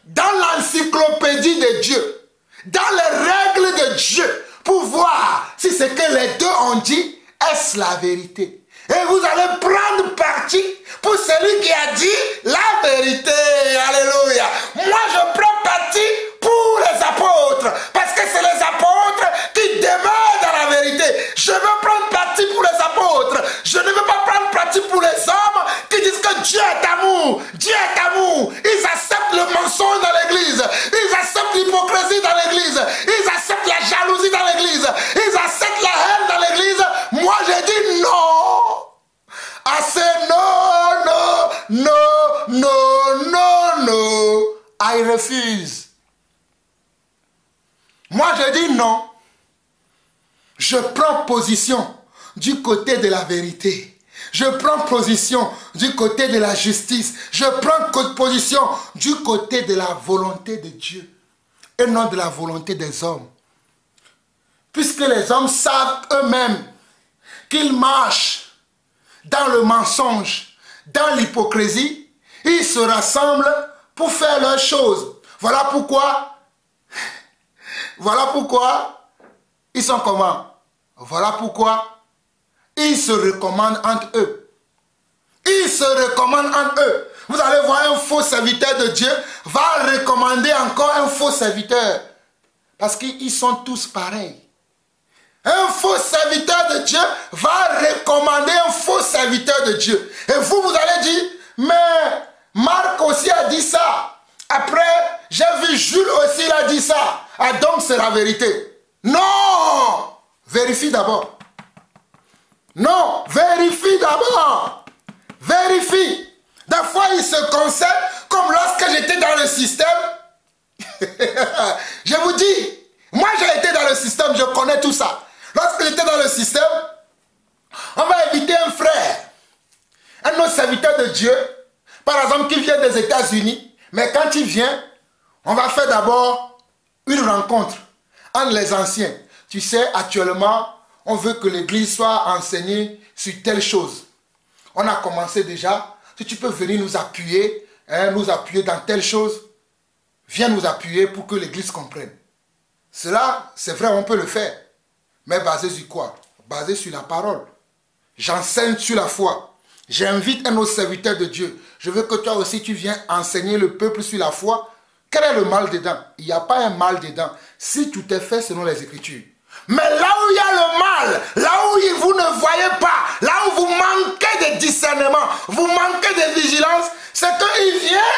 dans l'encyclopédie de Dieu, dans les règles de Dieu, pour voir si ce que les deux ont dit, est-ce la vérité. Et vous allez prendre parti pour celui qui a dit la vérité. Alléluia. Moi, je prends parti pour les apôtres. Parce que c'est les apôtres qui demeurent dans la vérité. Je veux prendre parti pour les apôtres. Je ne veux pas prendre parti pour les hommes qui disent que Dieu est amour. Dieu est amour. Ils acceptent le mensonge dans l'église. Ils acceptent l'hypocrisie dans l'église. Ils acceptent la jalousie dans l'église. Ils acceptent la haine dans l'église. Moi, j'ai dit non. Assez non, non, non, non, non, non. I refuse. Moi, je dis non. Je prends position du côté de la vérité. Je prends position du côté de la justice. Je prends position du côté de la volonté de Dieu et non de la volonté des hommes. Puisque les hommes savent eux-mêmes qu'ils marchent dans le mensonge, dans l'hypocrisie, ils se rassemblent pour faire leurs choses. Voilà pourquoi ils sont comment? Voilà pourquoi ils se recommandent entre eux. Ils se recommandent entre eux. Vous allez voir un faux serviteur de Dieu va recommander encore un faux serviteur. Parce qu'ils sont tous pareils. Un faux serviteur de Dieu va recommander un faux serviteur de Dieu. Et vous allez dire, mais Marc aussi a dit ça. Après, j'ai vu Jules aussi, il a dit ça. Ah donc c'est la vérité. Non! Vérifie d'abord. Non, vérifie d'abord. Vérifie. Des fois, il se concerne comme lorsque j'étais dans le système. Je vous dis, moi j'ai été dans le système, je connais tout ça. Lorsque j'étais dans le système, on va inviter un frère, un autre serviteur de Dieu, par exemple qui vient des États-Unis, mais quand il vient, on va faire d'abord une rencontre entre les anciens. Tu sais, actuellement, on veut que l'église soit enseignée sur telle chose. On a commencé déjà. Si tu peux venir nous appuyer dans telle chose, viens nous appuyer pour que l'église comprenne. Cela, c'est vrai, on peut le faire. Mais basé sur quoi? Basé sur la parole. J'enseigne sur la foi. J'invite un autre serviteur de Dieu. Je veux que toi aussi, tu viennes enseigner le peuple sur la foi. Quel est le mal dedans? Il n'y a pas un mal dedans. Si tout est fait selon les Écritures. Mais là où il y a le mal, là où vous ne voyez pas, là où vous manquez de discernement, vous manquez de vigilance, c'est qu'il vient,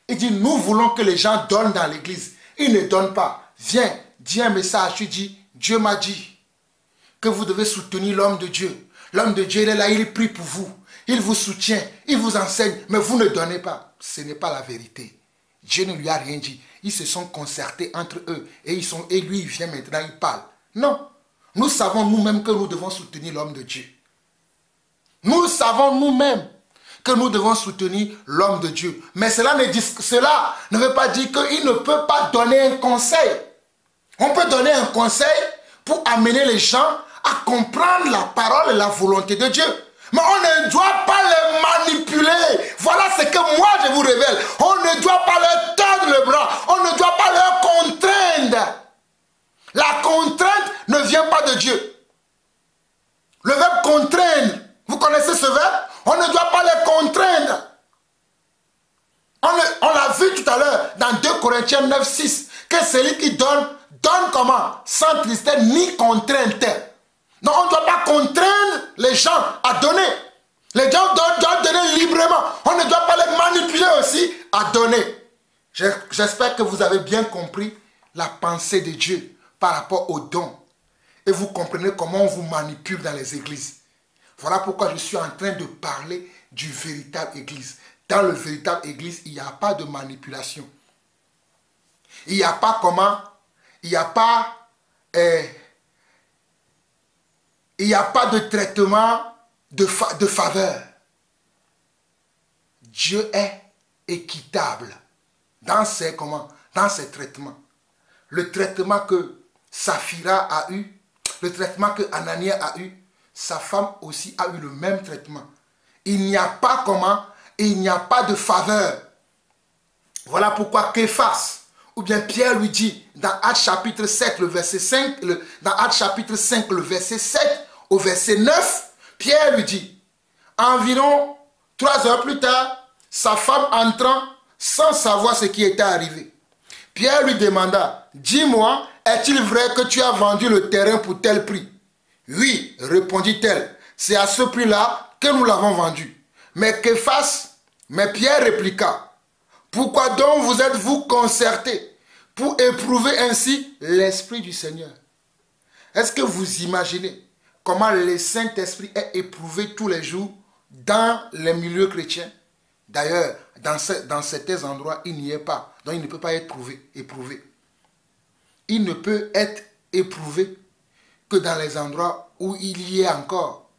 il dit, nous voulons que les gens donnent dans l'église. Ils ne donnent pas. Viens, dis un message, tu dis, Dieu m'a dit que vous devez soutenir l'homme de Dieu. L'homme de Dieu, il est là, il prie pour vous. Il vous soutient, il vous enseigne, mais vous ne donnez pas. Ce n'est pas la vérité. Dieu ne lui a rien dit. Ils se sont concertés entre eux et lui, il vient maintenant, il parle. Non. Nous savons nous-mêmes que nous devons soutenir l'homme de Dieu. Nous savons nous-mêmes que nous devons soutenir l'homme de Dieu. Mais cela ne veut pas dire qu'il ne peut pas donner un conseil. On peut donner un conseil pour amener les gens à comprendre la parole et la volonté de Dieu. Mais on ne doit pas les manipuler. Voilà ce que moi je vous révèle. On ne doit pas leur tordre le bras. On ne doit pas leur contraindre. La contrainte ne vient pas de Dieu. Le verbe contraindre, vous connaissez ce verbe? On ne doit pas les contraindre. On l'a vu tout à l'heure dans 2 Corinthiens 9, 6, que celui qui donne comment? Sans tristesse ni contrainte. Donc on ne doit pas contraindre les gens à donner. Les gens doivent donner librement. On ne doit pas les manipuler aussi à donner. J'espère que vous avez bien compris la pensée de Dieu par rapport aux dons. Et vous comprenez comment on vous manipule dans les églises. Voilà pourquoi je suis en train de parler du véritable église. Dans le véritable église, il n'y a pas de manipulation. Il n'y a pas comment? Il n'y a pas de traitement de faveur. Dieu est équitable dans ses traitements. Le traitement que Saphira a eu, le traitement que Anania a eu, sa femme aussi a eu le même traitement. Il n'y a pas comment? Il n'y a pas de faveur. Voilà pourquoi Képhas, ou bien Pierre lui dit dans Actes chapitre 7, le verset 5, dans Actes chapitre 5, le verset 7 au verset 9, Pierre lui dit, environ 3 heures plus tard, sa femme entrant sans savoir ce qui était arrivé. Pierre lui demanda, dis-moi, est-il vrai que tu as vendu le terrain pour tel prix? Oui, répondit-elle, c'est à ce prix-là que nous l'avons vendu. Mais que fasse? Mais Pierre répliqua, pourquoi donc vous êtes-vous concertés pour éprouver ainsi l'Esprit du Seigneur? Est-ce que vous imaginez comment le Saint-Esprit est éprouvé tous les jours dans les milieux chrétiens? D'ailleurs, dans certains endroits, il n'y est pas. Donc, il ne peut pas être éprouvé. Il ne peut être éprouvé que dans les endroits où il y est encore.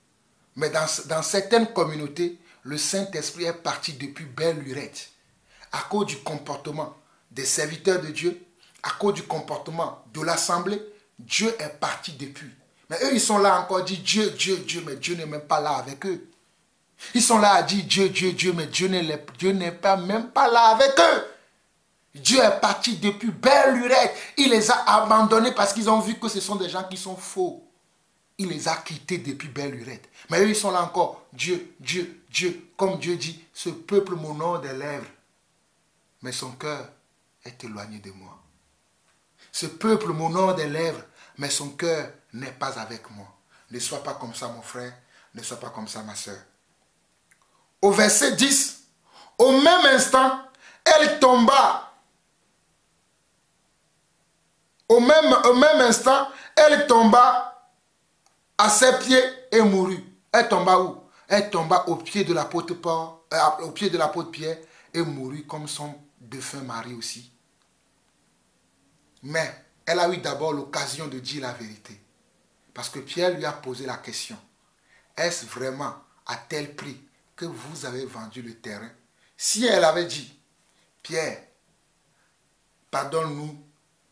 Mais dans certaines communautés, le Saint-Esprit est parti depuis belle lurette. À cause du comportement des serviteurs de Dieu, à cause du comportement de l'assemblée, Dieu est parti depuis. Mais eux, ils sont là encore, dit Dieu, Dieu, Dieu, mais Dieu n'est même pas là avec eux. Ils sont là à dire Dieu, Dieu, Dieu, mais Dieu n'est pas même pas là avec eux. Dieu est parti depuis belle lurette. Il les a abandonnés parce qu'ils ont vu que ce sont des gens qui sont faux. Il les a quittés depuis belle lurette. Mais eux, ils sont là encore. Dieu, Dieu, Dieu. Comme Dieu dit, ce peuple m'honore des lèvres. Mais son cœur est éloigné de moi. Ce peuple m'honore des lèvres, mais son cœur n'est pas avec moi. Ne sois pas comme ça, mon frère. Ne sois pas comme ça, ma soeur. Au verset 10, au même instant, elle tomba. Au même instant, elle tomba à ses pieds et mourut. Elle tomba où? Elle tomba au pied de l'apôtre Pierre et mourut comme son défunt mari aussi. Mais elle a eu d'abord l'occasion de dire la vérité. Parce que Pierre lui a posé la question. Est-ce vraiment à tel prix que vous avez vendu le terrain? Si elle avait dit, Pierre, pardonne-nous,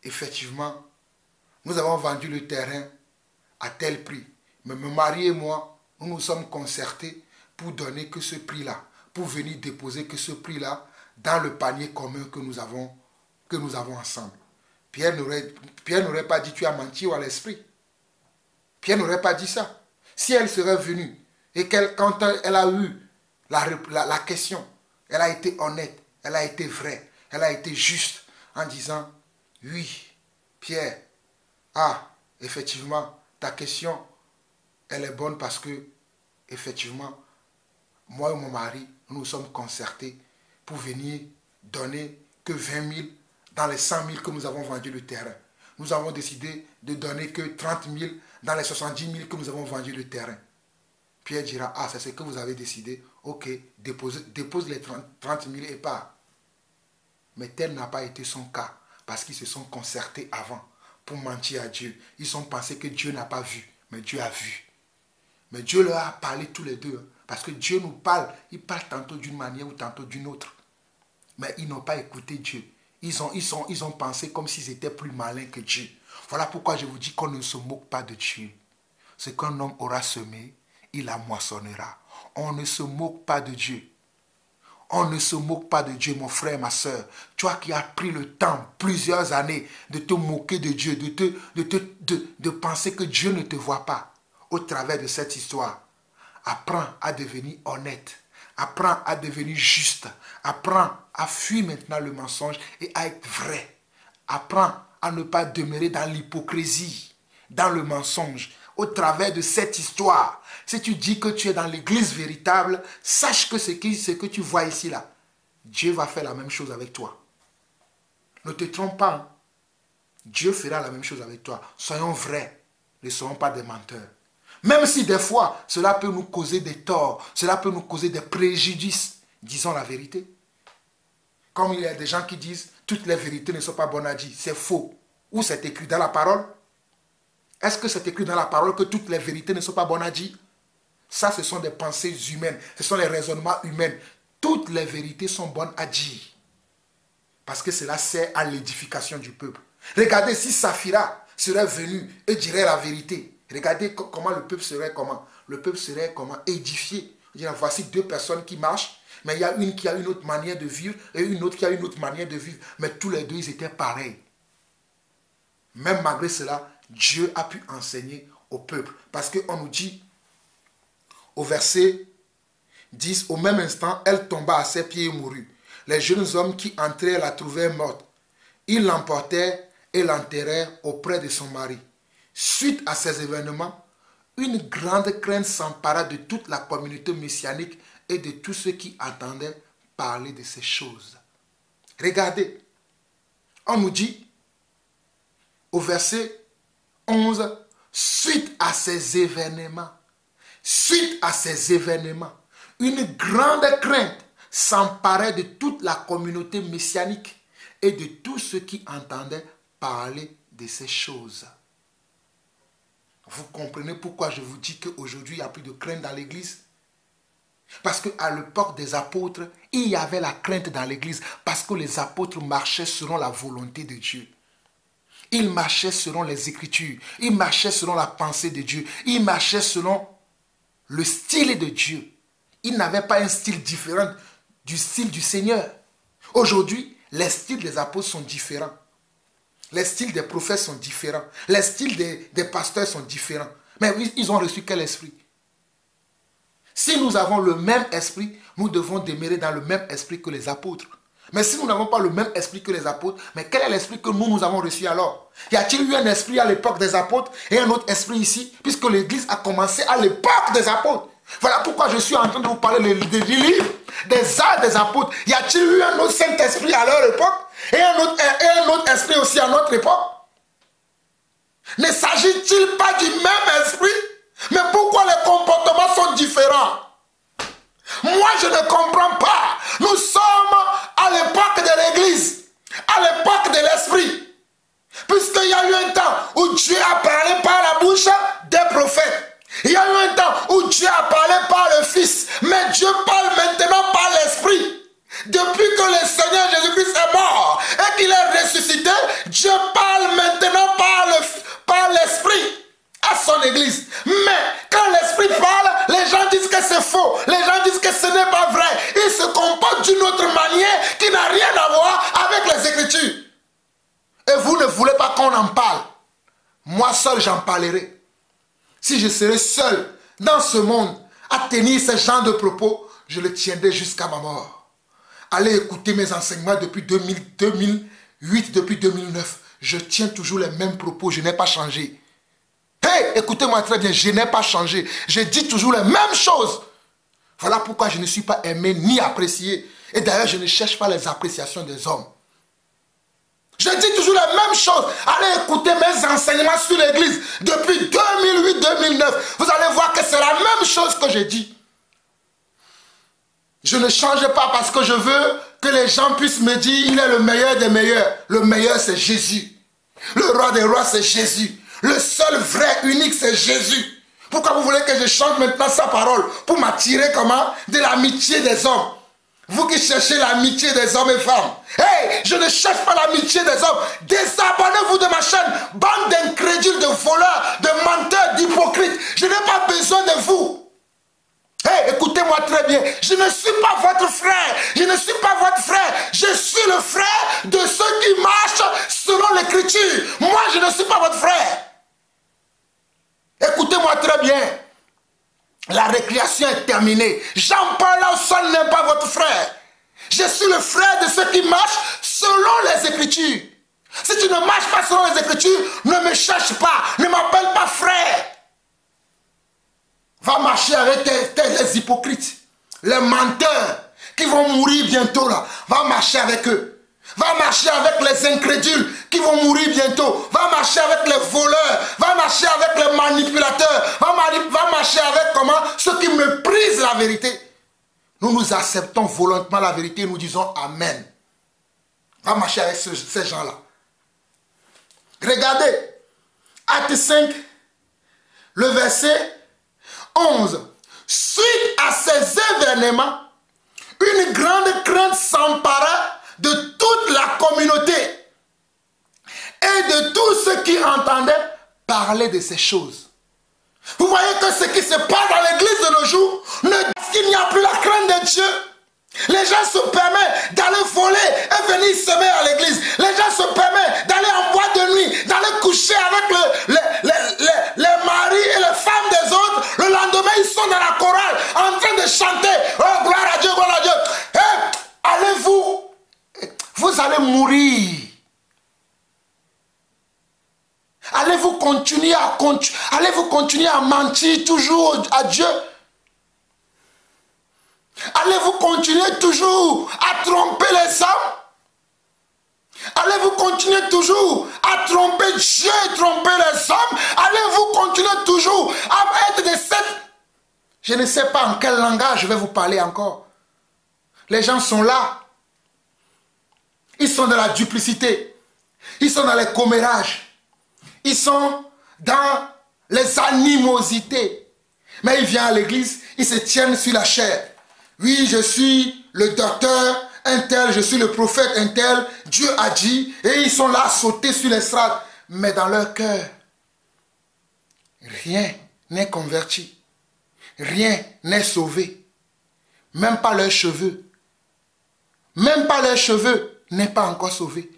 effectivement, nous avons vendu le terrain à tel prix. Mais mon mari et moi, nous nous sommes concertés pour donner que ce prix-là, pour venir déposer que ce prix-là dans le panier commun que nous avons ensemble. Pierre n'aurait pas dit tu as menti à l'esprit. Pierre n'aurait pas dit ça. Si elle serait venue et quand elle a eu la question, elle a été honnête, elle a été vraie, elle a été juste en disant oui, Pierre, effectivement, ta question, elle est bonne parce que, effectivement, moi et mon mari, nous nous sommes concertés pour venir donner que 20 000 dans les 100 000 que nous avons vendu le terrain. Nous avons décidé de donner que 30 000 dans les 70 000 que nous avons vendu le terrain. Pierre dira, c'est ce que vous avez décidé. Ok, dépose les 30 000 et pars. Mais tel n'a pas été son cas parce qu'ils se sont concertés avant pour mentir à Dieu. Ils ont pensé que Dieu n'a pas vu, mais Dieu a vu. Mais Dieu leur a parlé tous les deux. Parce que Dieu nous parle. Il parle tantôt d'une manière ou tantôt d'une autre. Mais ils n'ont pas écouté Dieu. Ils ont pensé comme s'ils étaient plus malins que Dieu. Voilà pourquoi je vous dis qu'on ne se moque pas de Dieu. Ce qu'un homme aura semé, il la moissonnera. On ne se moque pas de Dieu. On ne se moque pas de Dieu, mon frère, ma soeur. Toi qui as pris le temps, plusieurs années, de te moquer de Dieu, de penser que Dieu ne te voit pas. Au travers de cette histoire, apprends à devenir honnête. Apprends à devenir juste. Apprends à fuir maintenant le mensonge et à être vrai. Apprends à ne pas demeurer dans l'hypocrisie, dans le mensonge. Au travers de cette histoire, si tu dis que tu es dans l'église véritable, sache que ce que tu vois ici, là, Dieu va faire la même chose avec toi. Ne te trompe pas. Hein? Dieu fera la même chose avec toi. Soyons vrais. Ne soyons pas des menteurs. Même si des fois, cela peut nous causer des torts, cela peut nous causer des préjudices, disons la vérité. Comme il y a des gens qui disent, toutes les vérités ne sont pas bonnes à dire, c'est faux. Ou c'est écrit dans la parole? Est-ce que c'est écrit dans la parole que toutes les vérités ne sont pas bonnes à dire? Ça, ce sont des pensées humaines, ce sont les raisonnements humains. Toutes les vérités sont bonnes à dire. Parce que cela sert à l'édification du peuple. Regardez si Saphira serait venu et dirait la vérité. Regardez comment le peuple serait comment. Le peuple serait comment édifié. Voici deux personnes qui marchent, mais il y a une qui a une autre manière de vivre et une autre qui a une autre manière de vivre. Mais tous les deux, ils étaient pareils. Même malgré cela, Dieu a pu enseigner au peuple. Parce qu'on nous dit, Au verset 10, au même instant, elle tomba à ses pieds et mourut. Les jeunes hommes qui entraient la trouvèrent morte. Ils l'emportèrent et l'enterrèrent auprès de son mari. Suite à ces événements, une grande crainte s'empara de toute la communauté messianique et de tous ceux qui entendaient parler de ces choses. Regardez, on nous dit au verset 11, suite à ces événements, une grande crainte s'emparait de toute la communauté messianique et de tous ceux qui entendaient parler de ces choses. Vous comprenez pourquoi je vous dis qu'aujourd'hui, il n'y a plus de crainte dans l'église? Parce qu'à l'époque des apôtres, il y avait la crainte dans l'église. Parce que les apôtres marchaient selon la volonté de Dieu. Ils marchaient selon les Écritures. Ils marchaient selon la pensée de Dieu. Ils marchaient selon le style de Dieu. Ils n'avaient pas un style différent du style du Seigneur. Aujourd'hui, les styles des apôtres sont différents. Les styles des prophètes sont différents. Les styles des pasteurs sont différents. Mais ils ont reçu quel esprit? Si nous avons le même esprit, nous devons demeurer dans le même esprit que les apôtres. Mais si nous n'avons pas le même esprit que les apôtres, mais quel est l'esprit que nous avons reçu alors? Y a-t-il eu un esprit à l'époque des apôtres et un autre esprit ici? Puisque l'église a commencé à l'époque des apôtres. Voilà pourquoi je suis en train de vous parler des livres, des actes des apôtres. Y a-t-il eu un autre Saint-Esprit à leur époque et un autre esprit aussi à notre époque? Ne s'agit-il pas du même esprit? Mais pourquoi les comportements sont différents? Moi, je ne comprends pas. Nous sommes à l'époque de l'église, à l'époque de l'esprit. Puisqu'il y a eu un temps où Dieu a parlé par la bouche des prophètes. Il y a eu un temps où Dieu a parlé par le Fils. Mais Dieu parle maintenant par l'esprit. Depuis que le Seigneur Jésus-Christ est mort et qu'il est ressuscité, Dieu parle maintenant par l'esprit à son église. Mais quand l'esprit parle, les gens disent que c'est faux. Les gens disent que ce n'est pas vrai. Ils se comportent d'une autre manière qui n'a rien à voir avec les Écritures. Et vous ne voulez pas qu'on en parle. Moi seul, j'en parlerai. Si je serais seul dans ce monde à tenir ce genre de propos, je le tiendrai jusqu'à ma mort. Allez écouter mes enseignements depuis 2008, depuis 2009. Je tiens toujours les mêmes propos, je n'ai pas changé. Hey, écoutez-moi très bien, je n'ai pas changé. Je dis toujours les mêmes choses. Voilà pourquoi je ne suis pas aimé ni apprécié. Et d'ailleurs, je ne cherche pas les appréciations des hommes. Je dis toujours les mêmes choses. Allez écouter mes enseignements sur l'église depuis 2008-2009. Vous allez voir que c'est la même chose que je dis. Je ne change pas parce que je veux que les gens puissent me dire il est le meilleur des meilleurs. Le meilleur, c'est Jésus. Le roi des rois, c'est Jésus. Le seul vrai, unique, c'est Jésus. Pourquoi vous voulez que je chante maintenant sa parole? Pour m'attirer comment? De l'amitié des hommes. Vous qui cherchez l'amitié des hommes et femmes. Hey, je ne cherche pas l'amitié des hommes. Désabonnez-vous de ma chaîne. Bande d'incrédules, de voleurs, de menteurs, d'hypocrites. Je n'ai pas besoin de vous. Hey, écoutez-moi très bien. Je ne suis pas votre frère. Je ne suis pas votre frère. Je suis le frère de ceux qui marchent selon l'écriture. Moi, je ne suis pas votre frère. Écoutez-moi très bien. La récréation est terminée. Jean-Paul seul n'est pas votre frère. Je suis le frère de ceux qui marchent selon les Écritures. Si tu ne marches pas selon les Écritures, ne me cherche pas. Ne m'appelle pas frère. Va marcher avec les hypocrites, les menteurs qui vont mourir bientôt là. Va marcher avec eux. Va marcher avec les incrédules qui vont mourir bientôt. Va marcher avec les voleurs. Va marcher avec les manipulateurs. Va marcher avec comment? Ceux qui méprisent la vérité. Nous acceptons volontairement la vérité et nous disons Amen. Va marcher avec ces gens-là. Regardez. Acte 5, le verset 11. Suite à ces événements, une grande crainte s'empara de toute la communauté et de tous ceux qui entendaient parler de ces choses. Vous voyez que ce qui se passe dans l'église de nos jours, parce qu'il n'y a plus la crainte de Dieu. Les gens se permettent d'aller voler et venir semer à l'église. Les gens se permettent d'aller en boîte de nuit, d'aller coucher avec les maris et les femmes des autres. Le lendemain, ils sont dans la chorale. Vous allez mourir. Allez-vous continuer à mentir toujours à Dieu? Allez-vous continuer toujours à tromper les hommes? Allez-vous continuer toujours à tromper Dieu et tromper les hommes? Allez-vous continuer toujours à être de cette... Je ne sais pas en quel langage je vais vous parler encore. Les gens sont là. Ils sont dans la duplicité. Ils sont dans les commérages. Ils sont dans les animosités. Mais ils viennent à l'église, ils se tiennent sur la chair. Oui, je suis le docteur un tel, je suis le prophète un tel, Dieu a dit, et ils sont là sautés sur l'estrade. Mais dans leur cœur, rien n'est converti. Rien n'est sauvé. Même pas leurs cheveux. Même pas leurs cheveux n'est pas encore sauvé.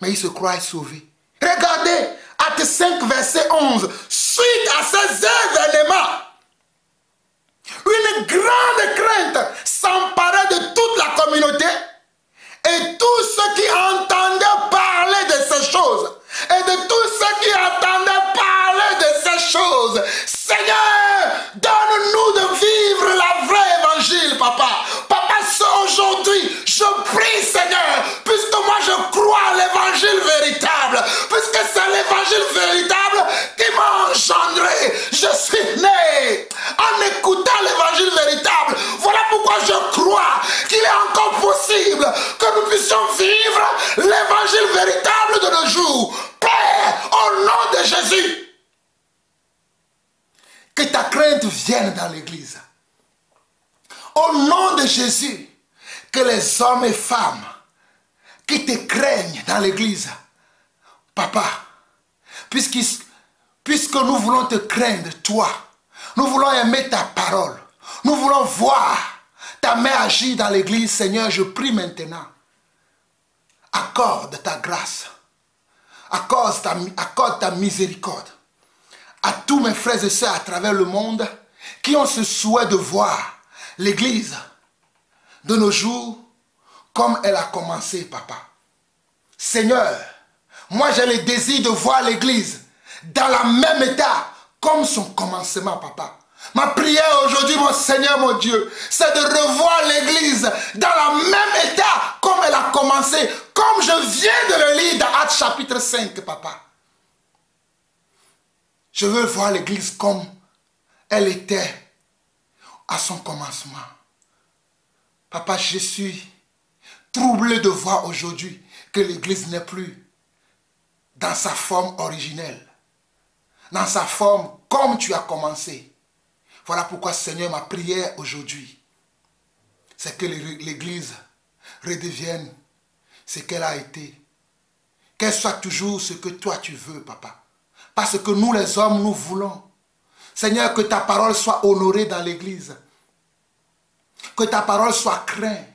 Mais ils se croient sauvés. Regardez, Actes 5, verset 11. Suite à ces événements, une grande crainte s'emparait de toute la communauté et tous ceux qui entendaient parler de ces choses et de tous ceux qui entendaient parler de ces choses. Seigneur, donne-nous de vivre la vraie évangile, papa. Papa, aujourd'hui, je prie, Seigneur, puisque moi je crois à l'évangile véritable, puisque c'est l'évangile véritable qui m'a engendré. Je suis né en écoutant l'évangile véritable. Voilà pourquoi je crois qu'il est encore possible que nous puissions vivre l'évangile véritable de nos jours. Père, au nom de Jésus, que ta crainte vienne dans l'église. Au nom de Jésus, que les hommes et femmes qui te craignent dans l'église, papa, puisque nous voulons te craindre, toi, nous voulons aimer ta parole, nous voulons voir ta main agir dans l'église, Seigneur, je prie maintenant, accorde ta grâce, accorde ta miséricorde à tous mes frères et sœurs à travers le monde qui ont ce souhait de voir l'église de nos jours comme elle a commencé, papa. Seigneur, moi j'ai le désir de voir l'église dans le même état comme son commencement, papa. Ma prière aujourd'hui, mon Seigneur, mon Dieu, c'est de revoir l'église dans le même état comme elle a commencé, comme je viens de le lire dans Actes chapitre 5, papa. Je veux voir l'église comme elle était à son commencement. Papa, je suis troublé de voir aujourd'hui que l'église n'est plus dans sa forme originelle, dans sa forme comme tu as commencé. Voilà pourquoi, Seigneur, ma prière aujourd'hui, c'est que l'église redevienne ce qu'elle a été. Qu'elle soit toujours ce que toi tu veux, papa. Parce que nous les hommes, nous voulons. Seigneur, que ta parole soit honorée dans l'église. Que ta parole soit crainte.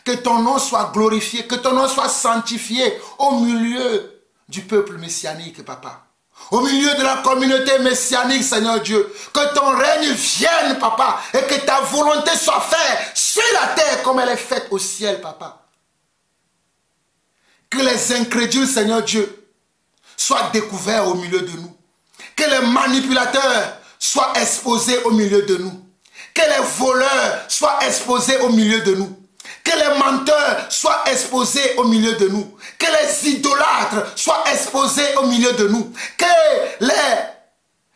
Que ton nom soit glorifié. Que ton nom soit sanctifié au milieu du peuple messianique, papa. Au milieu de la communauté messianique, Seigneur Dieu. Que ton règne vienne, papa. Et que ta volonté soit faite sur la terre comme elle est faite au ciel, papa. Que les incrédules, Seigneur Dieu, soient découverts au milieu de nous. Que les manipulateurs soient exposés au milieu de nous. Que les voleurs soient exposés au milieu de nous. Que les menteurs soient exposés au milieu de nous. Que les idolâtres soient exposés au milieu de nous. Que les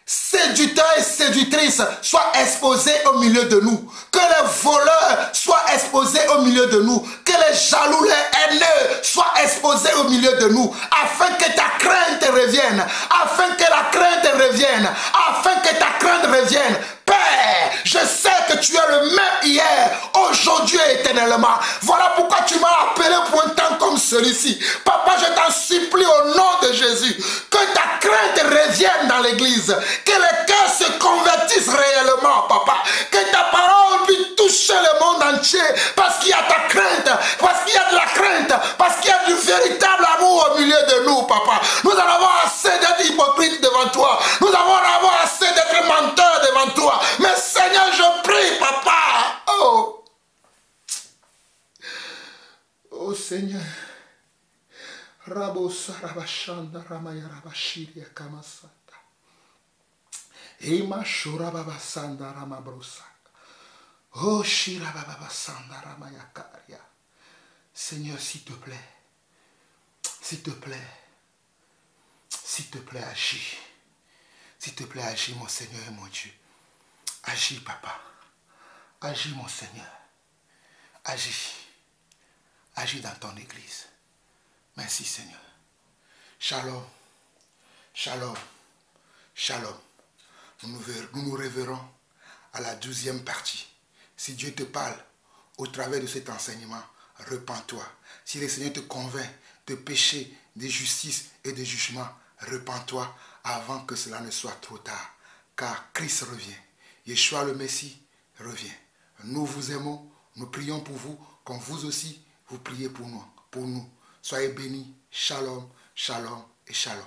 séducteurs et séductrices soient exposés au milieu de nous. Que les voleurs soient exposés au milieu de nous. Que les jaloux, les haineux soient exposés au milieu de nous. Afin que ta crainte revienne. Afin que la crainte revienne. Afin que ta crainte revienne. Père, je sais que tu es le même hier, aujourd'hui et éternellement. Voilà pourquoi tu m'as appelé pour un temps comme celui-ci. Papa, je t'en supplie au nom de Jésus, que ta crainte revienne dans l'église. Que les cœurs se convertissent réellement, papa. Que ta parole puisse toucher le monde entier. Parce qu'il y a ta crainte, parce qu'il y a de la crainte, parce qu'il y a du véritable amour au milieu de nous, papa. Nous allons avoir assez d'être hypocrites devant toi. Nous allons avoir assez d'être menteurs devant toi. Mais Seigneur, je prie, papa. Oh Seigneur, Rabo sarabashanda ramaya rabashiri kamasata. Ema shurababa sanda ramabrosa. Oh shirababa sanda ramaya karia. Seigneur, s'il te plaît. S'il te plaît. S'il te plaît, agis. S'il te plaît, agis, mon Seigneur et mon Dieu. Agis, Papa. Agis, mon Seigneur. Agis. Agis dans ton église. Merci, Seigneur. Shalom. Shalom. Shalom. Nous nous reverrons à la 12e partie. Si Dieu te parle au travers de cet enseignement, repens-toi. Si le Seigneur te convainc de péché, de justice et de jugement, repens-toi avant que cela ne soit trop tard. Car Christ revient. Yeshua le Messie revient. Nous vous aimons, nous prions pour vous, comme vous aussi, vous priez pour nous. Soyez bénis. Shalom, shalom et shalom.